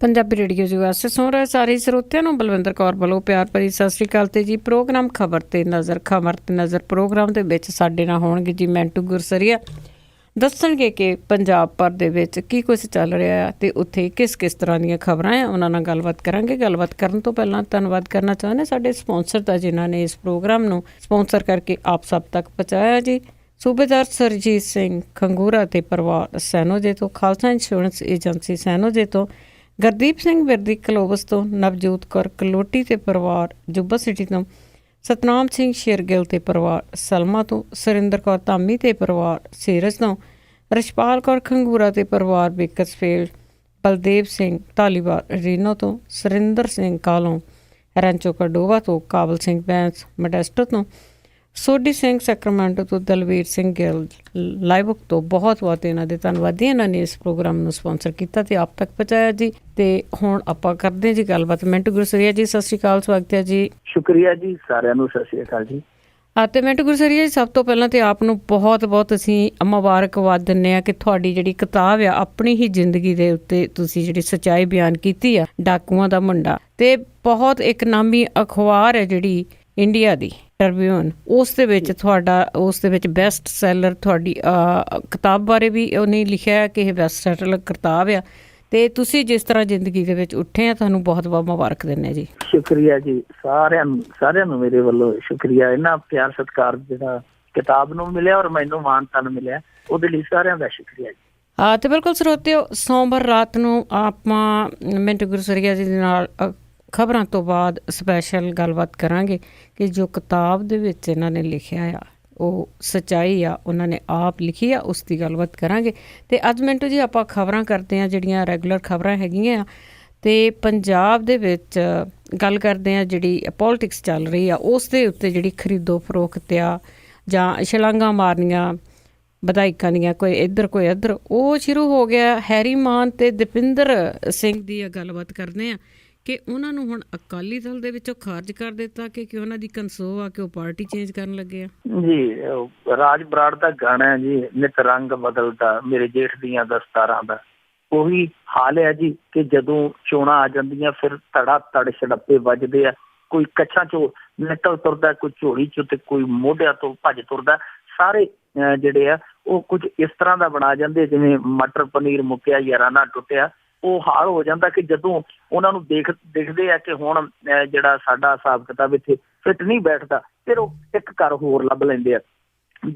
Punjabi radio ਜੀ ਵਾਸਤੇ ਸੁਣ ਰਹੇ ਸਾਰੇ ਸਰੋਤਿਆਂ ਨੂੰ ਬਲਵਿੰਦਰ ਕੌਰ ਵੱਲੋਂ ਪਿਆਰ ਭਰੀ ਸਤਿ ਸ਼੍ਰੀ ਅਕਾਲ। ਤੇ ਜੀ ਪ੍ਰੋਗਰਾਮ ਖਬਰ ਤੇ ਨਜ਼ਰ ਪ੍ਰੋਗਰਾਮ ਦੇ ਵਿੱਚ ਸਾਡੇ ਨਾਲ ਹੋਣਗੇ ਜੀ ਮੈਂਟੂ ਗੁਰਸਰੀਆ। ਦੱਸਣਗੇ ਕਿ ਪੰਜਾਬ ਭਰ ਦੇ ਵਿੱਚ ਕੀ ਕੁਝ ਚੱਲ ਰਿਹਾ ਤੇ ਉੱਥੇ ਕਿਸ ਕਿਸ ਤਰ੍ਹਾਂ ਦੀਆਂ ਖਬਰਾਂ ਆ, ਉਹਨਾਂ ਨਾਲ ਗੱਲਬਾਤ ਕਰਾਂਗੇ। ਗੱਲਬਾਤ ਕਰਨ ਤੋਂ ਪਹਿਲਾਂ ਧੰਨਵਾਦ ਕਰਨਾ ਚਾਹੁੰਦੇ ਸਾਡੇ ਸਪਾਂਸਰ ਦਾ, ਜਿਨ੍ਹਾਂ ਨੇ ਇਸ ਪ੍ਰੋਗਰਾਮ ਨੂੰ ਸਪਾਂਸਰ ਕਰਕੇ ਆਪ ਸਭ ਤੱਕ ਪਹੁੰਚਾਇਆ ਜੀ। ਸੂਬੇਦਾਰ ਸਰਜੀਤ ਸਿੰਘ ਖੰਗੂਰਾ ਤੇ ਪਰਿਵਾਰ ਸੈਨੋਜੇ ਤੋਂ, ਖਾਲਸਾ ਇੰਸ਼ੋਰੈਂਸ ਏਜੰਸੀ ਸੈਨੋਜੇ ਤੋਂ, ਗੁਰਦੀਪ ਸਿੰਘ ਵਿਰਦੀ ਕਲੋਵਸ ਤੋਂ, ਨਵਜੋਤ ਕੌਰ ਕਲੋਟੀ ਤੇ ਪਰਿਵਾਰ ਜੁੱਬਾ ਸਿਟੀ ਤੋਂ, ਸਤਨਾਮ ਸਿੰਘ ਸ਼ੇਰਗਿੱਲ ਤੇ ਪਰਿਵਾਰ ਸਲਮਾ ਤੋਂ, ਸੁਰਿੰਦਰ ਕੌਰ ਧਾਮੀ ਤੇ ਪਰਿਵਾਰ ਸੀਰਜ ਤੋਂ, ਰਛਪਾਲ ਕੌਰ ਖੰਗੂਰਾ ਤੇ ਪਰਿਵਾਰ ਬੇਕਸਫੀਲਡ, ਬਲਦੇਵ ਸਿੰਘ ਧਾਲੀਵਾਲ ਰੀਨੋ ਤੋਂ, ਸੁਰਿੰਦਰ ਸਿੰਘ ਕਾਲੋਂ ਰੈਂਚੋ ਕਡੋਵਾ ਤੋਂ, ਕਾਬਲ ਸਿੰਘ ਬੈਂਸ ਮੋਡੈਸਟੋ ਤੋਂ, ਸੋਢੀ ਸਿੰਘ ਸੈਕਰਾਮੈਂਟੋ ਤੋਂ, ਦਲਵੀਰ ਸਿੰਘ ਗਿੱਲ ਲਾਈਵੁੱਕ ਤੋਂ। ਬਹੁਤ ਬਹੁਤ ਇਹਨਾਂ ਦੇ ਧੰਨਵਾਦੀ, ਇਹਨਾਂ ਨੇ ਇਸ ਪ੍ਰੋਗਰਾਮ ਨੂੰ ਸਪਾਂਸਰ ਕੀਤਾ ਤੇ ਆਪ ਤੱਕ ਪਹੁੰਚਾਇਆ ਜੀ। ਤੇ ਹੁਣ ਆਪਾਂ ਕਰਦੇ ਜੀ ਗੱਲਬਾਤ। ਮਿੰਟੂ ਗੁਰਸਰੀਆ ਜੀ ਸਤਿ ਸ਼੍ਰੀ ਅਕਾਲ, ਸਵਾਗਤ ਹੈ ਜੀ। ਸ਼ੁਕਰੀਆ ਜੀ, ਸਾਰਿਆਂ ਨੂੰ ਸਤਿ ਸ਼੍ਰੀ ਅਕਾਲ ਜੀ। ਤੇ ਮਿੰਟੂ ਗੁਰਸਰੀਆ ਜੀ, ਸਭ ਤੋਂ ਪਹਿਲਾਂ ਤੇ ਆਪ ਨੂੰ ਬਹੁਤ ਬਹੁਤ ਅਸੀਂ ਮੁਬਾਰਕਬਾਦ ਦਿੰਦੇ ਹਾਂ ਕਿ ਤੁਹਾਡੀ ਜਿਹੜੀ ਕਿਤਾਬ ਆ, ਆਪਣੀ ਹੀ ਜ਼ਿੰਦਗੀ ਦੇ ਉੱਤੇ ਤੁਸੀਂ ਜਿਹੜੀ ਸੱਚਾਈ ਬਿਆਨ ਕੀਤੀ ਆ, ਡਾਕੂਆਂ ਦਾ ਮੁੰਡਾ, ਤੇ ਬਹੁਤ ਇੱਕ ਨਾਮੀ ਅਖਬਾਰ ਹੈ ਜਿਹੜੀ ਇੰਡੀਆ ਦੀ ਟ੍ਰਿਬਿਊਨ, ਉਸ ਦੇ ਵਿੱਚ ਬੈਸਟ ਸੈਲਰ ਤੁਹਾਡੀ ਕਿਤਾਬ ਬਾਰੇ ਵੀ ਉਹਨੇ ਲਿਖਿਆ ਕਿ ਇਹ ਬੈਸਟ ਸੈਲਰ ਕਿਤਾਬ ਆ। ਤੇ ਤੁਸੀਂ ਜਿਸ ਤਰ੍ਹਾਂ ਜ਼ਿੰਦਗੀ ਦੇ ਵਿੱਚ ਉੱਠੇ ਆ, ਤੁਹਾਨੂੰ ਬਹੁਤ ਬਹੁਤ ਮੁਬਾਰਕ ਦਿੰਦੇ ਜੀ। ਸ਼ੁਕਰੀਆ ਜੀ, ਸਾਰਿਆਂ ਨੂੰ ਮੇਰੇ ਵੱਲੋਂ ਸ਼ੁਕਰੀਆ। ਇਹਨਾਂ ਪਿਆਰ ਸਤਿਕਾਰ ਜਿਹੜਾ ਕਿਤਾਬ ਨੂੰ ਮਿਲਿਆ ਔਰ ਮੈਨੂੰ ਮਾਣ-ਤਾਣ ਮਿਲਿਆ, ਉਹਦੇ ਲਈ ਸਾਰਿਆਂ ਦਾ ਸ਼ੁਕਰੀਆ ਜੀ। ਤੇ ਬਿਲਕੁਲ ਸਰੋਤਿਓ, ਸੋਮਵਾਰ ਰਾਤ ਨੂੰ ਆਪਾਂ ਮਿੰਟੂ ਗੁਰਸਰੀਆ ਜੀ ਦੇ ਨਾਲ ਖਬਰਾਂ ਤੋਂ ਬਾਅਦ ਸਪੈਸ਼ਲ ਗੱਲਬਾਤ ਕਰਾਂਗੇ ਕਿ ਜੋ ਕਿਤਾਬ ਦੇ ਵਿੱਚ ਇਹਨਾਂ ਨੇ ਲਿਖਿਆ ਆ ਉਹ ਸੱਚਾਈ ਆ, ਉਹਨਾਂ ਨੇ ਆਪ ਲਿਖੀ ਆ, ਉਸ ਦੀ ਗੱਲਬਾਤ ਕਰਾਂਗੇ। ਤੇ ਅੱਜ ਮਿੰਟੂ ਜੀ ਆਪਾਂ ਖਬਰਾਂ ਕਰਦੇ ਹਾਂ ਜਿਹੜੀਆਂ ਰੈਗੂਲਰ ਖਬਰਾਂ ਹੈਗੀਆਂ, ਤੇ ਪੰਜਾਬ ਦੇ ਵਿੱਚ ਗੱਲ ਕਰਦੇ ਹਾਂ ਜਿਹੜੀ ਪੋਲੀਟਿਕਸ ਚੱਲ ਰਹੀ ਆ, ਉਸ ਦੇ ਉੱਤੇ ਜਿਹੜੀ ਖਰੀਦੋ ਫਰੋਖਤ ਆ ਜਾਂ ਛਲਾਂਗਾਂ ਮਾਰਨੀਆਂ ਵਿਧਾਇਕਾਂ ਦੀਆਂ, ਕੋਈ ਇੱਧਰ ਕੋਈ ਇੱਧਰ, ਉਹ ਸ਼ੁਰੂ ਹੋ ਗਿਆ। ਹੈਰੀ ਮਾਨ ਤੇ ਦਪਿੰਦਰ ਸਿੰਘ ਦੀ ਗੱਲਬਾਤ ਕਰਦੇ ਹਾਂ ਕਿ ਉਹਨਾਂ ਨੂੰ ਹੁਣ ਅਕਾਲੀ ਦਲ ਦੇ ਵਿੱਚੋਂ ਖਾਰਜ ਕਰ ਦਿੱਤਾ ਕਿ ਉਹਨਾਂ ਦੀ ਕਨਸੋ ਆ ਕਿ ਉਹ ਪਾਰਟੀ ਚੇਂਜ ਕਰਨ ਲੱਗੇ ਆ ਜੀ। ਰਾਜ ਬਰਾੜ ਦਾ ਗਾਣਾ ਹੈ ਜੀ, ਨਿਤ ਰੰਗ ਬਦਲਦਾ ਮੇਰੇ ਜੇਠ ਦੀਆਂ ਦਸਤਾਰਾਂ ਦਾ। ਉਹੀ ਹਾਲ ਹੈ ਜੀ ਕਿ ਜਦੋਂ ਚੋਣਾਂ ਆ ਜਾਂਦੀਆਂ ਫਿਰ ਧੜਾ ਧੜ ਛੜੱਪੇ ਵੱਜਦੇ ਆ। ਕੋਈ ਕੱਛਾਂ ਚੋਂ ਨਿਕਲ ਤੁਰਦਾ, ਕੋਈ ਝੋਲੀ ਚੋਂ, ਤੇ ਕੋਈ ਮੋਢਿਆਂ ਤੋਂ ਭੱਜ ਤੁਰਦਾ। ਸਾਰੇ ਜਿਹੜੇ ਆ ਉਹ ਕੁਝ ਇਸ ਤਰ੍ਹਾਂ ਦਾ ਬਣਾ ਜਾਂਦੇ ਜਿਵੇਂ ਮਟਰ ਪਨੀਰ ਮੁੱਕਿਆ ਯਾਰਾਨਾ ਟੁੱਟਿਆ। ਉਹ ਹਾਲ ਹੋ ਜਾਂਦਾ ਕਿ ਜਦੋਂ ਉਹਨਾਂ ਨੂੰ ਦੇਖਦੇ ਆ ਕਿ ਹੁਣ ਜਿਹੜਾ ਸਾਡਾ ਹਿਸਾਬ ਕਿਤਾਬ ਇੱਥੇ ਫਿੱਟ ਨਹੀਂ ਬੈਠਦਾ, ਫਿਰ ਉਹ ਇੱਕ ਘਰ ਹੋਰ ਲੱਭ ਲੈਂਦੇ ਆ।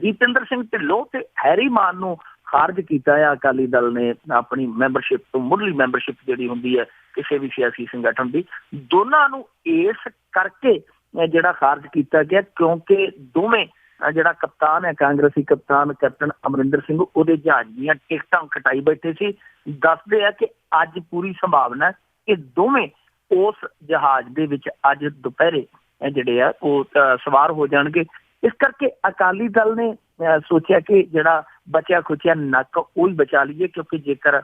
ਜੀਤਿੰਦਰ ਸਿੰਘ ਢਿੱਲੋਂ ਤੇ ਹੈਰੀ ਮਾਨ ਨੂੰ ਖਾਰਜ ਕੀਤਾ ਆ ਅਕਾਲੀ ਦਲ ਨੇ ਆਪਣੀ ਮੈਂਬਰਸ਼ਿਪ ਤੋਂ। ਮੁੱਢਲੀ ਮੈਂਬਰਸ਼ਿਪ ਜਿਹੜੀ ਹੁੰਦੀ ਹੈ ਕਿਸੇ ਵੀ ਸਿਆਸੀ ਸੰਗਠਨ ਦੀ, ਦੋਨਾਂ ਨੂੰ ਇਸ ਕਰਕੇ ਜਿਹੜਾ ਖਾਰਜ ਕੀਤਾ ਗਿਆ ਕਿਉਂਕਿ ਦੋਵੇਂ ਜਿਹੜਾ ਕਪਤਾਨ ਹੈ, ਕਾਂਗਰਸੀ ਕਪਤਾਨ ਕੈਪਟਨ ਅਮਰਿੰਦਰ ਸਿੰਘ, ਉਹਦੇ ਜਹਾਜ਼ ਦੀਆਂ ਟਿਕਟਾਂ ਕਟਾਈ ਬੈਠੇ ਸੀ। ਦੱਸਦੇ ਆ ਕਿ ਅੱਜ ਪੂਰੀ ਸੰਭਾਵਨਾ ਕਿ ਦੋਵੇਂ ਉਸ ਜਹਾਜ਼ ਦੇ ਵਿੱਚ ਅੱਜ ਦੁਪਹਿਰੇ ਜਿਹੜੇ ਆ ਉਹ ਸਵਾਰ ਹੋ ਜਾਣਗੇ। ਇਸ ਕਰਕੇ ਅਕਾਲੀ ਦਲ ਨੇ ਸੋਚਿਆ ਕਿ ਜਿਹੜਾ ਬਚਿਆ ਖੁਚਿਆ ਨੱਕ ਉਹ ਹੀ ਬਚਾ ਲਈਏ, ਕਿਉਂਕਿ ਜੇਕਰ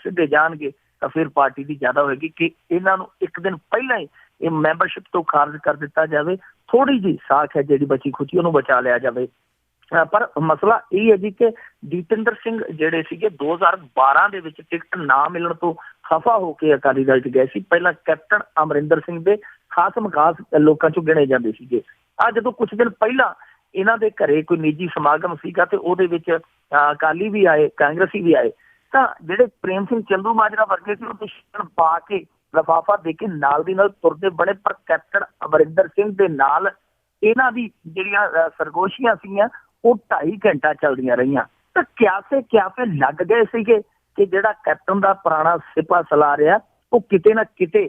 ਸਿੱਧੇ ਜਾਣਗੇ ਤਾਂ ਫਿਰ ਪਾਰਟੀ ਦੀ ਜ਼ਿਆਦਾ ਹੋਏਗੀ ਕਿ ਇਹਨਾਂ ਨੂੰ ਇੱਕ ਦਿਨ ਪਹਿਲਾਂ ਹੀ ਇਹ ਮੈਂਬਰਸ਼ਿਪ ਤੋਂ ਖਾਰਜ ਕਰ ਦਿੱਤਾ ਜਾਵੇ। ਥੋੜੀ ਜਿਹੀ ਸਾਖ ਹੈ ਜਿਹੜੀ ਬਚੀ ਖੁਚੀ, ਉਹਨੂੰ ਬਚਾ ਲਿਆ ਜਾਵੇ। ਪਰ ਮਸਲਾ ਇਹ ਹੈ ਜੀ ਕਿ ਜੀਤਿੰਦਰ ਸਿੰਘ ਜਿਹੜੇ ਸੀਗੇ 2012 ਦੇ ਵਿੱਚ ਟਿਕਟ ਨਾ ਮਿਲਣ ਤੋਂ ਖਫਾ ਹੋ ਕੇ ਅਕਾਲੀ ਦਲ 'ਚ ਗਏ ਸੀ। ਪਹਿਲਾਂ ਕੈਪਟਨ ਅਮਰਿੰਦਰ ਸਿੰਘ ਦੇ ਖਾਸ ਲੋਕਾਂ 'ਚੋਂ ਗਿਣੇ ਜਾਂਦੇ ਸੀਗੇ। ਜਦੋਂ ਕੁਛ ਦਿਨ ਪਹਿਲਾਂ ਇਹਨਾਂ ਦੇ ਘਰੇ ਕੋਈ ਨਿੱਜੀ ਸਮਾਗਮ ਸੀਗਾ ਤੇ ਉਹਦੇ ਵਿੱਚ ਅਕਾਲੀ ਵੀ ਆਏ, ਕਾਂਗਰਸੀ ਵੀ ਆਏ, ਤਾਂ ਜਿਹੜੇ ਪ੍ਰੇਮ ਸਿੰਘ ਚੰਦੂ ਮਾਜਰਾ ਵਰਗੇ ਸੀ ਉਹ ਦੁਸ਼ਮਣ ਪਾ ਕੇ ਲਿਫਾਫਾ ਦੇ ਕੇ ਨਾਲ ਦੀ ਨਾਲ ਤੁਰਦੇ ਬਣੇ। ਪਰ ਕੈਪਟਨ ਅਮਰਿੰਦਰ ਸਿੰਘ ਦੇ ਨਾਲ ਇਹਨਾਂ ਦੀ ਜਿਹੜੀਆਂ ਸਰਗੋਸ਼ੀਆਂ ਸੀਗੀਆਂ ਉਹ 2.5 ਘੰਟਾ ਚੱਲਦੀਆਂ ਰਹੀਆਂ। ਤਾਂ ਕਿਆਸੇ ਲੱਗ ਗਏ ਸੀਗੇ ਕਿ ਜਿਹੜਾ ਕੈਪਟਨ ਦਾ ਪੁਰਾਣਾ ਸਿਪਾ ਸਲਾਰ ਰਿਹਾ ਉਹ ਕਿਤੇ ਨਾ ਕਿਤੇ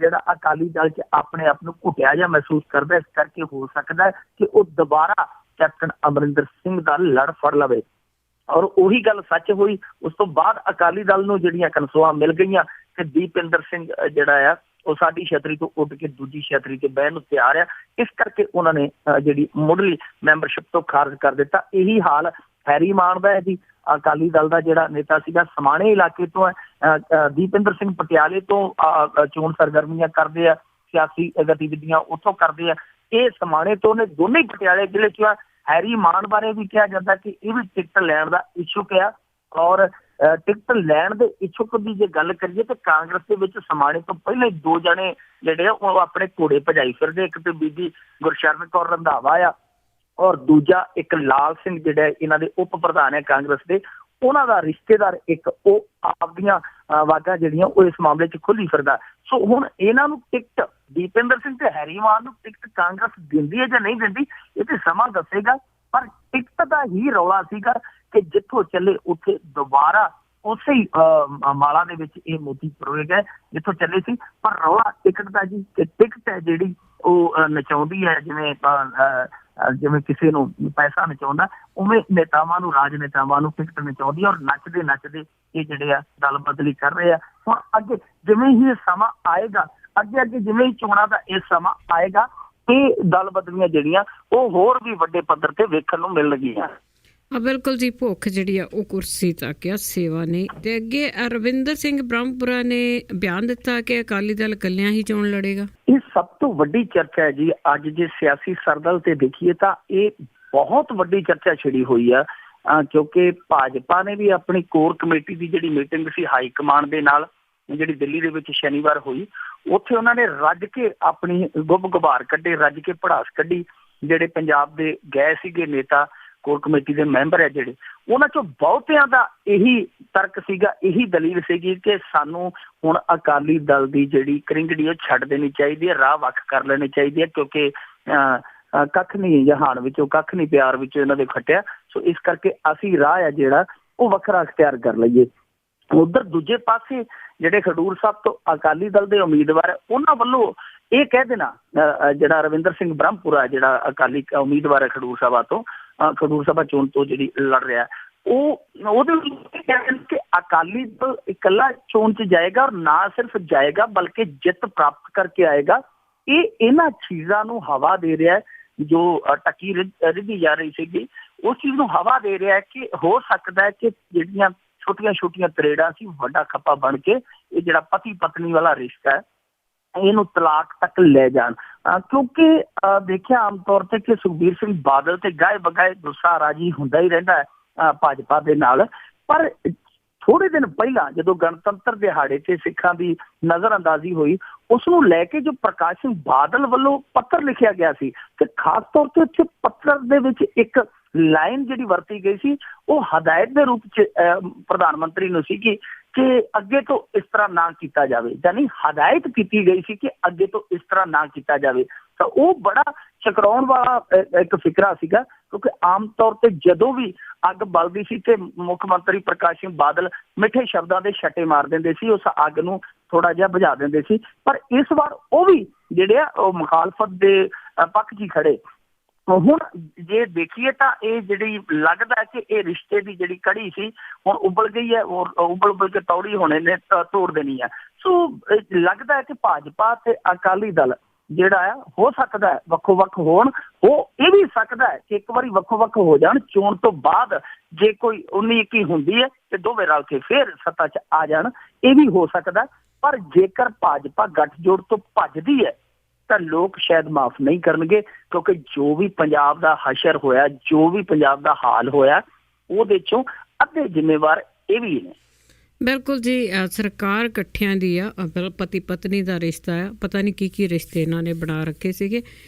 ਜਿਹੜਾ ਅਕਾਲੀ ਦਲ 'ਚ ਆਪਣੇ ਆਪ ਨੂੰ ਘੁੱਟਿਆ ਜਿਹਾ ਮਹਿਸੂਸ ਕਰਦਾ। ਇਸ ਕਰਕੇ ਹੋ ਸਕਦਾ ਕਿ ਉਹ ਦੁਬਾਰਾ ਕੈਪਟਨ ਅਮਰਿੰਦਰ ਸਿੰਘ ਦਾ ਲੜ ਫੜ ਲਵੇ। ਔਰ ਉਹੀ ਗੱਲ ਸੱਚ ਹੋਈ। ਉਸ ਤੋਂ ਬਾਅਦ ਅਕਾਲੀ ਦਲ ਨੂੰ ਜਿਹੜੀਆਂ ਕਨਸੋਆਂ ਮਿਲ ਗਈਆਂ ਕਿ ਦੀਪਿੰਦਰ ਸਿੰਘ ਜਿਹੜਾ ਆ ਉਹ ਸਾਡੀ ਛਤਰੀ ਤੋਂ ਉੱਡ ਕੇ ਦੂਜੀ ਛਤਰੀ ਤੇ ਬਹਿਣ ਨੂੰ ਤਿਆਰ ਆ। ਇਸ ਕਰਕੇ ਉਹਨਾਂ ਨੇ ਜਿਹੜੀ ਮੁੱਢਲੀ ਮੈਂਬਰਸ਼ਿਪ ਤੋਂ ਖਾਰਜ ਕਰ ਦਿੱਤਾ। ਇਹੀ ਹਾਲ ਹੈਰੀ ਮਾਨ ਦਾ ਹੈ ਜੀ। ਅਕਾਲੀ ਦਲ ਦਾ ਜਿਹੜਾ ਨੇਤਾ ਸੀਗਾ ਸਮਾਣੇ ਇਲਾਕੇ ਤੋਂ ਹੈ, ਦੀਪਿੰਦਰ ਸਿੰਘ ਪਟਿਆਲੇ ਤੋਂ ਚੋਣ ਸਰਗਰਮੀਆਂ ਕਰਦੇ ਆ, ਸਿਆਸੀ ਗਤੀਵਿਧੀਆਂ ਉੱਥੋਂ ਕਰਦੇ ਆ। ਇਹ ਸਮਾਣੇ ਤੋਂ ਨੇ, ਦੋਨੇ ਹੀ ਪਟਿਆਲੇ ਜ਼ਿਲ੍ਹੇ 'ਚ ਆ। ਹੈਰੀ ਮਾਨ ਬਾਰੇ ਵੀ ਕਿਹਾ ਜਾਂਦਾ ਕਿ ਇਹ ਵੀ ਟਿਕਟ ਲੈਣ ਦਾ ਇਛੁਕ ਆ ਔਰ ਟਿਕਟ ਲੈਣ ਦੇ ਇੱਛੁਕ ਦੀ ਜੇ ਗੱਲ ਕਰੀਏ ਤਾਂ ਕਾਂਗਰਸ ਦੇ ਵਿੱਚ ਸਮਾਣੇ ਤੋਂ ਪਹਿਲਾਂ ਹੀ 2 ਜਣੇ ਜਿਹੜੇ ਆ ਉਹ ਆਪਣੇ ਘੋੜੇ ਭਜਾਈ ਫਿਰਦੇ। ਇੱਕ ਤੇ ਬੀਬੀ ਗੁਰਸ਼ਰਨ ਕੌਰ ਰੰਧਾਵਾ ਆ ਔਰ ਦੂਜਾ ਇੱਕ ਲਾਲ ਸਿੰਘ ਜਿਹੜਾ ਇਹਨਾਂ ਦੇ ਉਪ ਪ੍ਰਧਾਨ ਹੈ ਕਾਂਗਰਸ ਦੇ, ਉਹਨਾਂ ਦਾ ਰਿਸ਼ਤੇਦਾਰ ਇੱਕ, ਉਹ ਆਪਦੀਆਂ ਵਾਗਾਂ ਜਿਹੜੀਆਂ ਉਹ ਇਸ ਮਾਮਲੇ 'ਚ ਖੁੱਲੀ ਫਿਰਦਾ। ਸੋ ਹੁਣ ਇਹਨਾਂ ਨੂੰ ਟਿਕਟ ਦੀਪਿੰਦਰ ਸਿੰਘ ਤੇ ਹੈਰੀਮਾਨ ਨੂੰ ਟਿਕਟ ਕਾਂਗਰਸ ਦਿੰਦੀ ਹੈ ਜਾਂ ਨਹੀਂ ਦਿੰਦੀ, ਇਹ ਤੇ ਸਮਾਂ ਦੱਸੇਗਾ। ਪਰ ਟਿਕਟ ਦਾ ਹੀ ਰੌਲਾ ਸੀਗਾ ਕਿ ਜਿੱਥੋਂ ਚੱਲੇ ਉੱਥੇ ਦੁਬਾਰਾ ਉਸੇ ਹੀ ਮਾਲਾ ਦੇ ਵਿੱਚ ਇਹ ਮੋਤੀ ਪਰੋਏ ਗਏ ਜਿੱਥੋਂ ਚੱਲੇ ਸੀ। ਪਰ ਰੌਲਾ ਟਿਕਟ ਦਾ ਜੀ, ਕਿ ਟਿਕਟ ਹੈ ਜਿਹੜੀ ਉਹ ਨਚਾਉਂਦੀ ਹੈ, ਜਿਵੇਂ ਕਿਸੇ ਨੂੰ ਪੈਸਾ ਨਚਾਉਂਦਾ, ਉਵੇਂ ਨੇਤਾਵਾਂ ਨੂੰ, ਰਾਜਨੇਤਾਵਾਂ ਨੂੰ ਟਿਕਟ ਨਚਾਉਂਦੀ ਹੈ। ਔਰ ਨੱਚਦੇ ਨੱਚਦੇ ਇਹ ਜਿਹੜੇ ਆ ਦਲ ਬਦਲੀ ਕਰ ਰਹੇ ਆ। ਹੁਣ ਅੱਗੇ ਜਿਵੇਂ ਹੀ ਇਹ ਸਮਾਂ ਆਏਗਾ, ਅੱਗੇ ਜਿਵੇਂ ਹੀ ਚੋਣਾਂ ਦਾ ਇਹ ਸਮਾਂ ਆਏਗਾ, ਇਹ ਦਲ ਬਦਲੀਆਂ ਜਿਹੜੀਆਂ ਉਹ ਹੋਰ ਵੀ ਵੱਡੇ ਪੱਧਰ ਤੇ ਵੇਖਣ ਨੂੰ ਮਿਲਣਗੀਆਂ। ਬਿਲਕੁਲ ਜੀ, ਭੁੱਖ ਜਿਹੜੀ ਆ ਉਹ ਕੁਰਸੀ ਤੱਕ ਆ, ਸੇਵਾ ਨਹੀਂ। ਤੇ ਅੱਗੇ ਰਵਿੰਦਰ ਸਿੰਘ ਬ੍ਰਹਮਪੁਰਾ ਨੇ ਬਿਆਨ ਦਿੱਤਾ ਕਿ ਅਕਾਲੀ ਦਲ ਇਕੱਲਿਆਂ ਹੀ ਚੋਣ ਲੜੇਗਾ। ਇਹ ਸਭ ਤੋਂ ਵੱਡੀ ਚਰਚਾ ਹੈ ਜੀ। ਅੱਜ ਜੇ ਸਿਆਸੀ ਸਰਦਲ ਤੇ ਦੇਖੀਏ ਤਾਂ ਇਹ ਬਹੁਤ ਵੱਡੀ ਚਰਚਾ ਛਿੜੀ ਹੋਈ ਆ, ਕਿਉਂਕਿ ਭਾਜਪਾ ਨੇ ਵੀ ਆਪਣੀ ਕੋਰ ਕਮੇਟੀ ਦੀ ਜਿਹੜੀ ਮੀਟਿੰਗ ਸੀ ਹਾਈ ਕਮਾਂਡ ਦੇ ਨਾਲ, ਜਿਹੜੀ ਦਿੱਲੀ ਦੇ ਵਿੱਚ ਸ਼ਨੀਵਾਰ ਹੋਈ, ਉੱਥੇ ਉਹਨਾਂ ਨੇ ਰੱਜ ਕੇ ਆਪਣੀ ਗੁੱਬ ਗੁਬਾਰ ਕੱਢੇ, ਰੱਜ ਕੇ ਭੜਾਸ ਕੱਢੀ। ਜਿਹੜੇ ਪੰਜਾਬ ਦੇ ਗਏ ਸੀਗੇ ਨੇਤਾ, ਕੋਰ ਕਮੇਟੀ ਦੇ ਮੈਂਬਰ ਹੈ ਜਿਹੜੇ, ਉਹਨਾਂ ਚੋਂ ਬਹੁਤਿਆਂ ਦਾ ਇਹੀ ਤਰਕ ਸੀਗਾ, ਇਹੀ ਦਲੀਲ ਸੀਗੀ ਕਿ ਸਾਨੂੰ ਹੁਣ ਅਕਾਲੀ ਦਲ ਦੀ ਜਿਹੜੀ ਕਰਿੰਗੜੀ ਉਹ ਛੱਡ ਦੇਣੀ ਚਾਹੀਦੀ ਹੈ, ਰਾਹ ਵੱਖ ਕਰ ਲੈਣੀ ਚਾਹੀਦੀ ਹੈ, ਕਿਉਂਕਿ ਕੱਖ ਨਹੀਂ ਜਹਾਨ ਵਿੱਚੋਂ, ਕੱਖ ਨਹੀਂ ਪਿਆਰ ਵਿੱਚੋਂ ਇਹਨਾਂ ਦੇ ਖੱਟਿਆ। ਸੋ ਇਸ ਕਰਕੇ ਅਸੀਂ ਰਾਹ ਆ ਜਿਹੜਾ ਉਹ ਵੱਖਰਾ ਅਖਤਿਆਰ ਕਰ ਲਈਏ। ਉੱਧਰ ਦੂਜੇ ਪਾਸੇ ਜਿਹੜੇ ਖਡੂਰ ਸਾਹਿਬ ਤੋਂ ਅਕਾਲੀ ਦਲ ਦੇ ਉਮੀਦਵਾਰ, ਉਹਨਾਂ ਵੱਲੋਂ ਇਹ ਕਹਿ ਦੇਣਾ, ਜਿਹੜਾ ਰਵਿੰਦਰ ਸਿੰਘ ਬ੍ਰਹਮਪੁਰਾ ਜਿਹੜਾ ਅਕਾਲੀ ਉਮੀਦਵਾਰ ਹੈ ਖਡੂਰ ਸਾਹਿਬ ਤੋਂ, ਖਡੂਰ ਸਾਹਿਬ ਚੋਣ ਤੋਂ ਜਿਹੜੀ ਲੜ ਰਿਹਾ, ਉਹਦੇ ਕਹਿੰਦੇ ਕਿ ਅਕਾਲੀ ਦਲ ਇਕੱਲਾ ਚੋਣ 'ਚ ਜਾਏਗਾ, ਔਰ ਨਾ ਸਿਰਫ ਜਾਏਗਾ ਬਲਕਿ ਜਿੱਤ ਪ੍ਰਾਪਤ ਕਰਕੇ ਆਏਗਾ। ਇਹ ਇਹਨਾਂ ਚੀਜ਼ਾਂ ਨੂੰ ਹਵਾ ਦੇ ਰਿਹਾ, ਜੋ ਟੱਕੀ ਰਿੱਧੀ ਜਾ ਰਹੀ ਸੀਗੀ, ਉਸ ਚੀਜ਼ ਨੂੰ ਹਵਾ ਦੇ ਰਿਹਾ ਕਿ ਹੋ ਸਕਦਾ ਹੈ ਕਿ ਜਿਹੜੀਆਂ ਛੋਟੀਆਂ ਛੋਟੀਆਂ ਤਰੇੜਾਂ ਸੀ ਵੱਡਾ ਖੱਪਾ ਬਣ ਕੇ ਇਹ ਜਿਹੜਾ ਪਤੀ ਪਤਨੀ ਵਾਲਾ ਰਿਸ਼ਤਾ ਹੈ ਇਹਨੂੰ ਤਲਾਕ ਤੱਕ ਲੈ ਜਾਣ। ਕਿਉਂਕਿ ਦੇਖਿਆ ਆਮ ਤੌਰ ਤੇ ਕਿ ਸੁਖਬੀਰ ਸਿੰਘ ਬਾਦਲ ਤੇ ਗਾਏ ਬਗਾਏ ਗੁੱਸਾ ਰਾਜੀ ਹੁੰਦਾ ਹੀ ਰਹਿੰਦਾ ਹੈ ਭਾਜਪਾ ਦੇ ਨਾਲ। ਪਰ ਥੋੜੇ ਦਿਨ ਪਹਿਲਾਂ ਜਦੋਂ ਗਣਤੰਤਰ ਦਿਹਾੜੇ ਤੇ ਸਿੱਖਾਂ ਦੀ ਨਜ਼ਰ ਅੰਦਾਜ਼ੀ ਹੋਈ, ਉਸ ਨੂੰ ਲੈ ਕੇ ਜੋ ਪ੍ਰਕਾਸ਼ ਸਿੰਘ ਬਾਦਲ ਵੱਲੋਂ ਪੱਤਰ ਲਿਖਿਆ ਗਿਆ ਸੀ, ਤੇ ਖਾਸ ਤੌਰ ਤੇ ਉੱਥੇ ਪੱਤਰ ਦੇ ਵਿੱਚ ਇੱਕ ਲਾਈਨ ਜਿਹੜੀ ਵਰਤੀ ਗਈ ਸੀ ਉਹ ਹਦਾਇਤ ਦੇ ਰੂਪ 'ਚ ਪ੍ਰਧਾਨ ਮੰਤਰੀ ਨੂੰ ਸੀ ਕਿ ਅੱਗੇ ਤੋਂ ਇਸ ਤਰ੍ਹਾਂ ਨਾ ਕੀਤਾ ਜਾਵੇ, ਯਾਨੀ ਹਦਾਇਤ ਕੀਤੀ ਗਈ ਸੀ ਕਿ ਅੱਗੇ ਤੋਂ ਇਸ ਤਰ੍ਹਾਂ ਨਾ ਕੀਤਾ ਜਾਵੇ। ਤਾਂ ਉਹ ਬੜਾ ਚਕਰਾਉਣ ਵਾਲਾ ਇੱਕ ਫਿਕਰਾ ਸੀਗਾ, ਕਿਉਂਕਿ ਆਮ ਤੌਰ ਤੇ ਜਦੋਂ ਵੀ ਅੱਗ ਬਲਦੀ ਸੀ ਤੇ ਮੁੱਖ ਮੰਤਰੀ ਪ੍ਰਕਾਸ਼ ਸਿੰਘ ਬਾਦਲ ਮਿੱਠੇ ਸ਼ਬਦਾਂ ਦੇ ਛੱਟੇ ਮਾਰ ਦਿੰਦੇ ਸੀ, ਉਸ ਅੱਗ ਨੂੰ ਥੋੜਾ ਜਿਹਾ ਬੁਝਾ ਦਿੰਦੇ ਸੀ। ਪਰ ਇਸ ਵਾਰ ਉਹ ਵੀ ਜਿਹੜੇ ਆ ਉਹ ਮੁਖਾਲਫਤ ਦੇ ਪੱਖ 'ਚ ਹੀ ਖੜੇ। ਹੁਣ ਜੇ ਦੇਖੀਏ ਤਾਂ ਇਹ ਜਿਹੜੀ ਲੱਗਦਾ ਹੈ ਕਿ ਇਹ ਰਿਸ਼ਤੇ ਦੀ ਜਿਹੜੀ ਕੜੀ ਸੀ ਹੁਣ ਉਬਲ ਗਈ ਹੈ, ਔਰ ਉਬਲ ਕੇ ਤੌੜੀ ਹੋਣੇ ਨੇ ਤੋੜ ਦੇਣੀ ਹੈ। ਸੋ ਲੱਗਦਾ ਹੈ ਕਿ ਭਾਜਪਾ ਤੇ ਅਕਾਲੀ ਦਲ ਜਿਹੜਾ ਆ ਹੋ ਸਕਦਾ ਹੈ ਵੱਖੋ ਵੱਖ ਹੋਣ, ਉਹ ਇਹ ਵੀ ਸਕਦਾ ਹੈ ਕਿ ਇੱਕ ਵਾਰੀ ਵੱਖੋ ਵੱਖ ਹੋ ਜਾਣ, ਚੋਣ ਤੋਂ ਬਾਅਦ ਜੇ ਕੋਈ 19-21 ਹੁੰਦੀ ਹੈ ਤੇ ਦੋਵੇਂ ਰਲ ਕੇ ਫਿਰ ਸੱਤਾ 'ਚ ਆ ਜਾਣ, ਇਹ ਵੀ ਹੋ ਸਕਦਾ। ਪਰ ਜੇਕਰ ਭਾਜਪਾ ਗੱਠਜੋੜ ਤੋਂ ਭੱਜਦੀ ਹੈ ਤਾਂ ਲੋਕ ਸ਼ਾਇਦ ਮਾਫ ਨਹੀਂ ਕਰਨਗੇ, ਕਿਉਂਕਿ ਜੋ ਵੀ ਪੰਜਾਬ ਦਾ ਹਸ਼ਰ ਹੋਇਆ, ਜੋ ਵੀ ਪੰਜਾਬ ਦਾ ਹਾਲ ਹੋਇਆ, ਉਹਦੇ ਚੋਂ ਅੱਧੇ ਜ਼ਿੰਮੇਵਾਰ ਇਹ ਵੀ ਨੇ। ਬਿਲਕੁਲ ਜੀ, ਸਰਕਾਰ ਇਕੱਠਿਆਂ ਦੀ ਆ, ਪਤੀ ਪਤਨੀ ਦਾ ਰਿਸ਼ਤਾ ਆ, ਪਤਾ ਨਹੀਂ ਕੀ ਰਿਸ਼ਤੇ ਇਹਨਾਂ ਨੇ ਬਣਾ ਰੱਖੇ ਸੀਗੇ।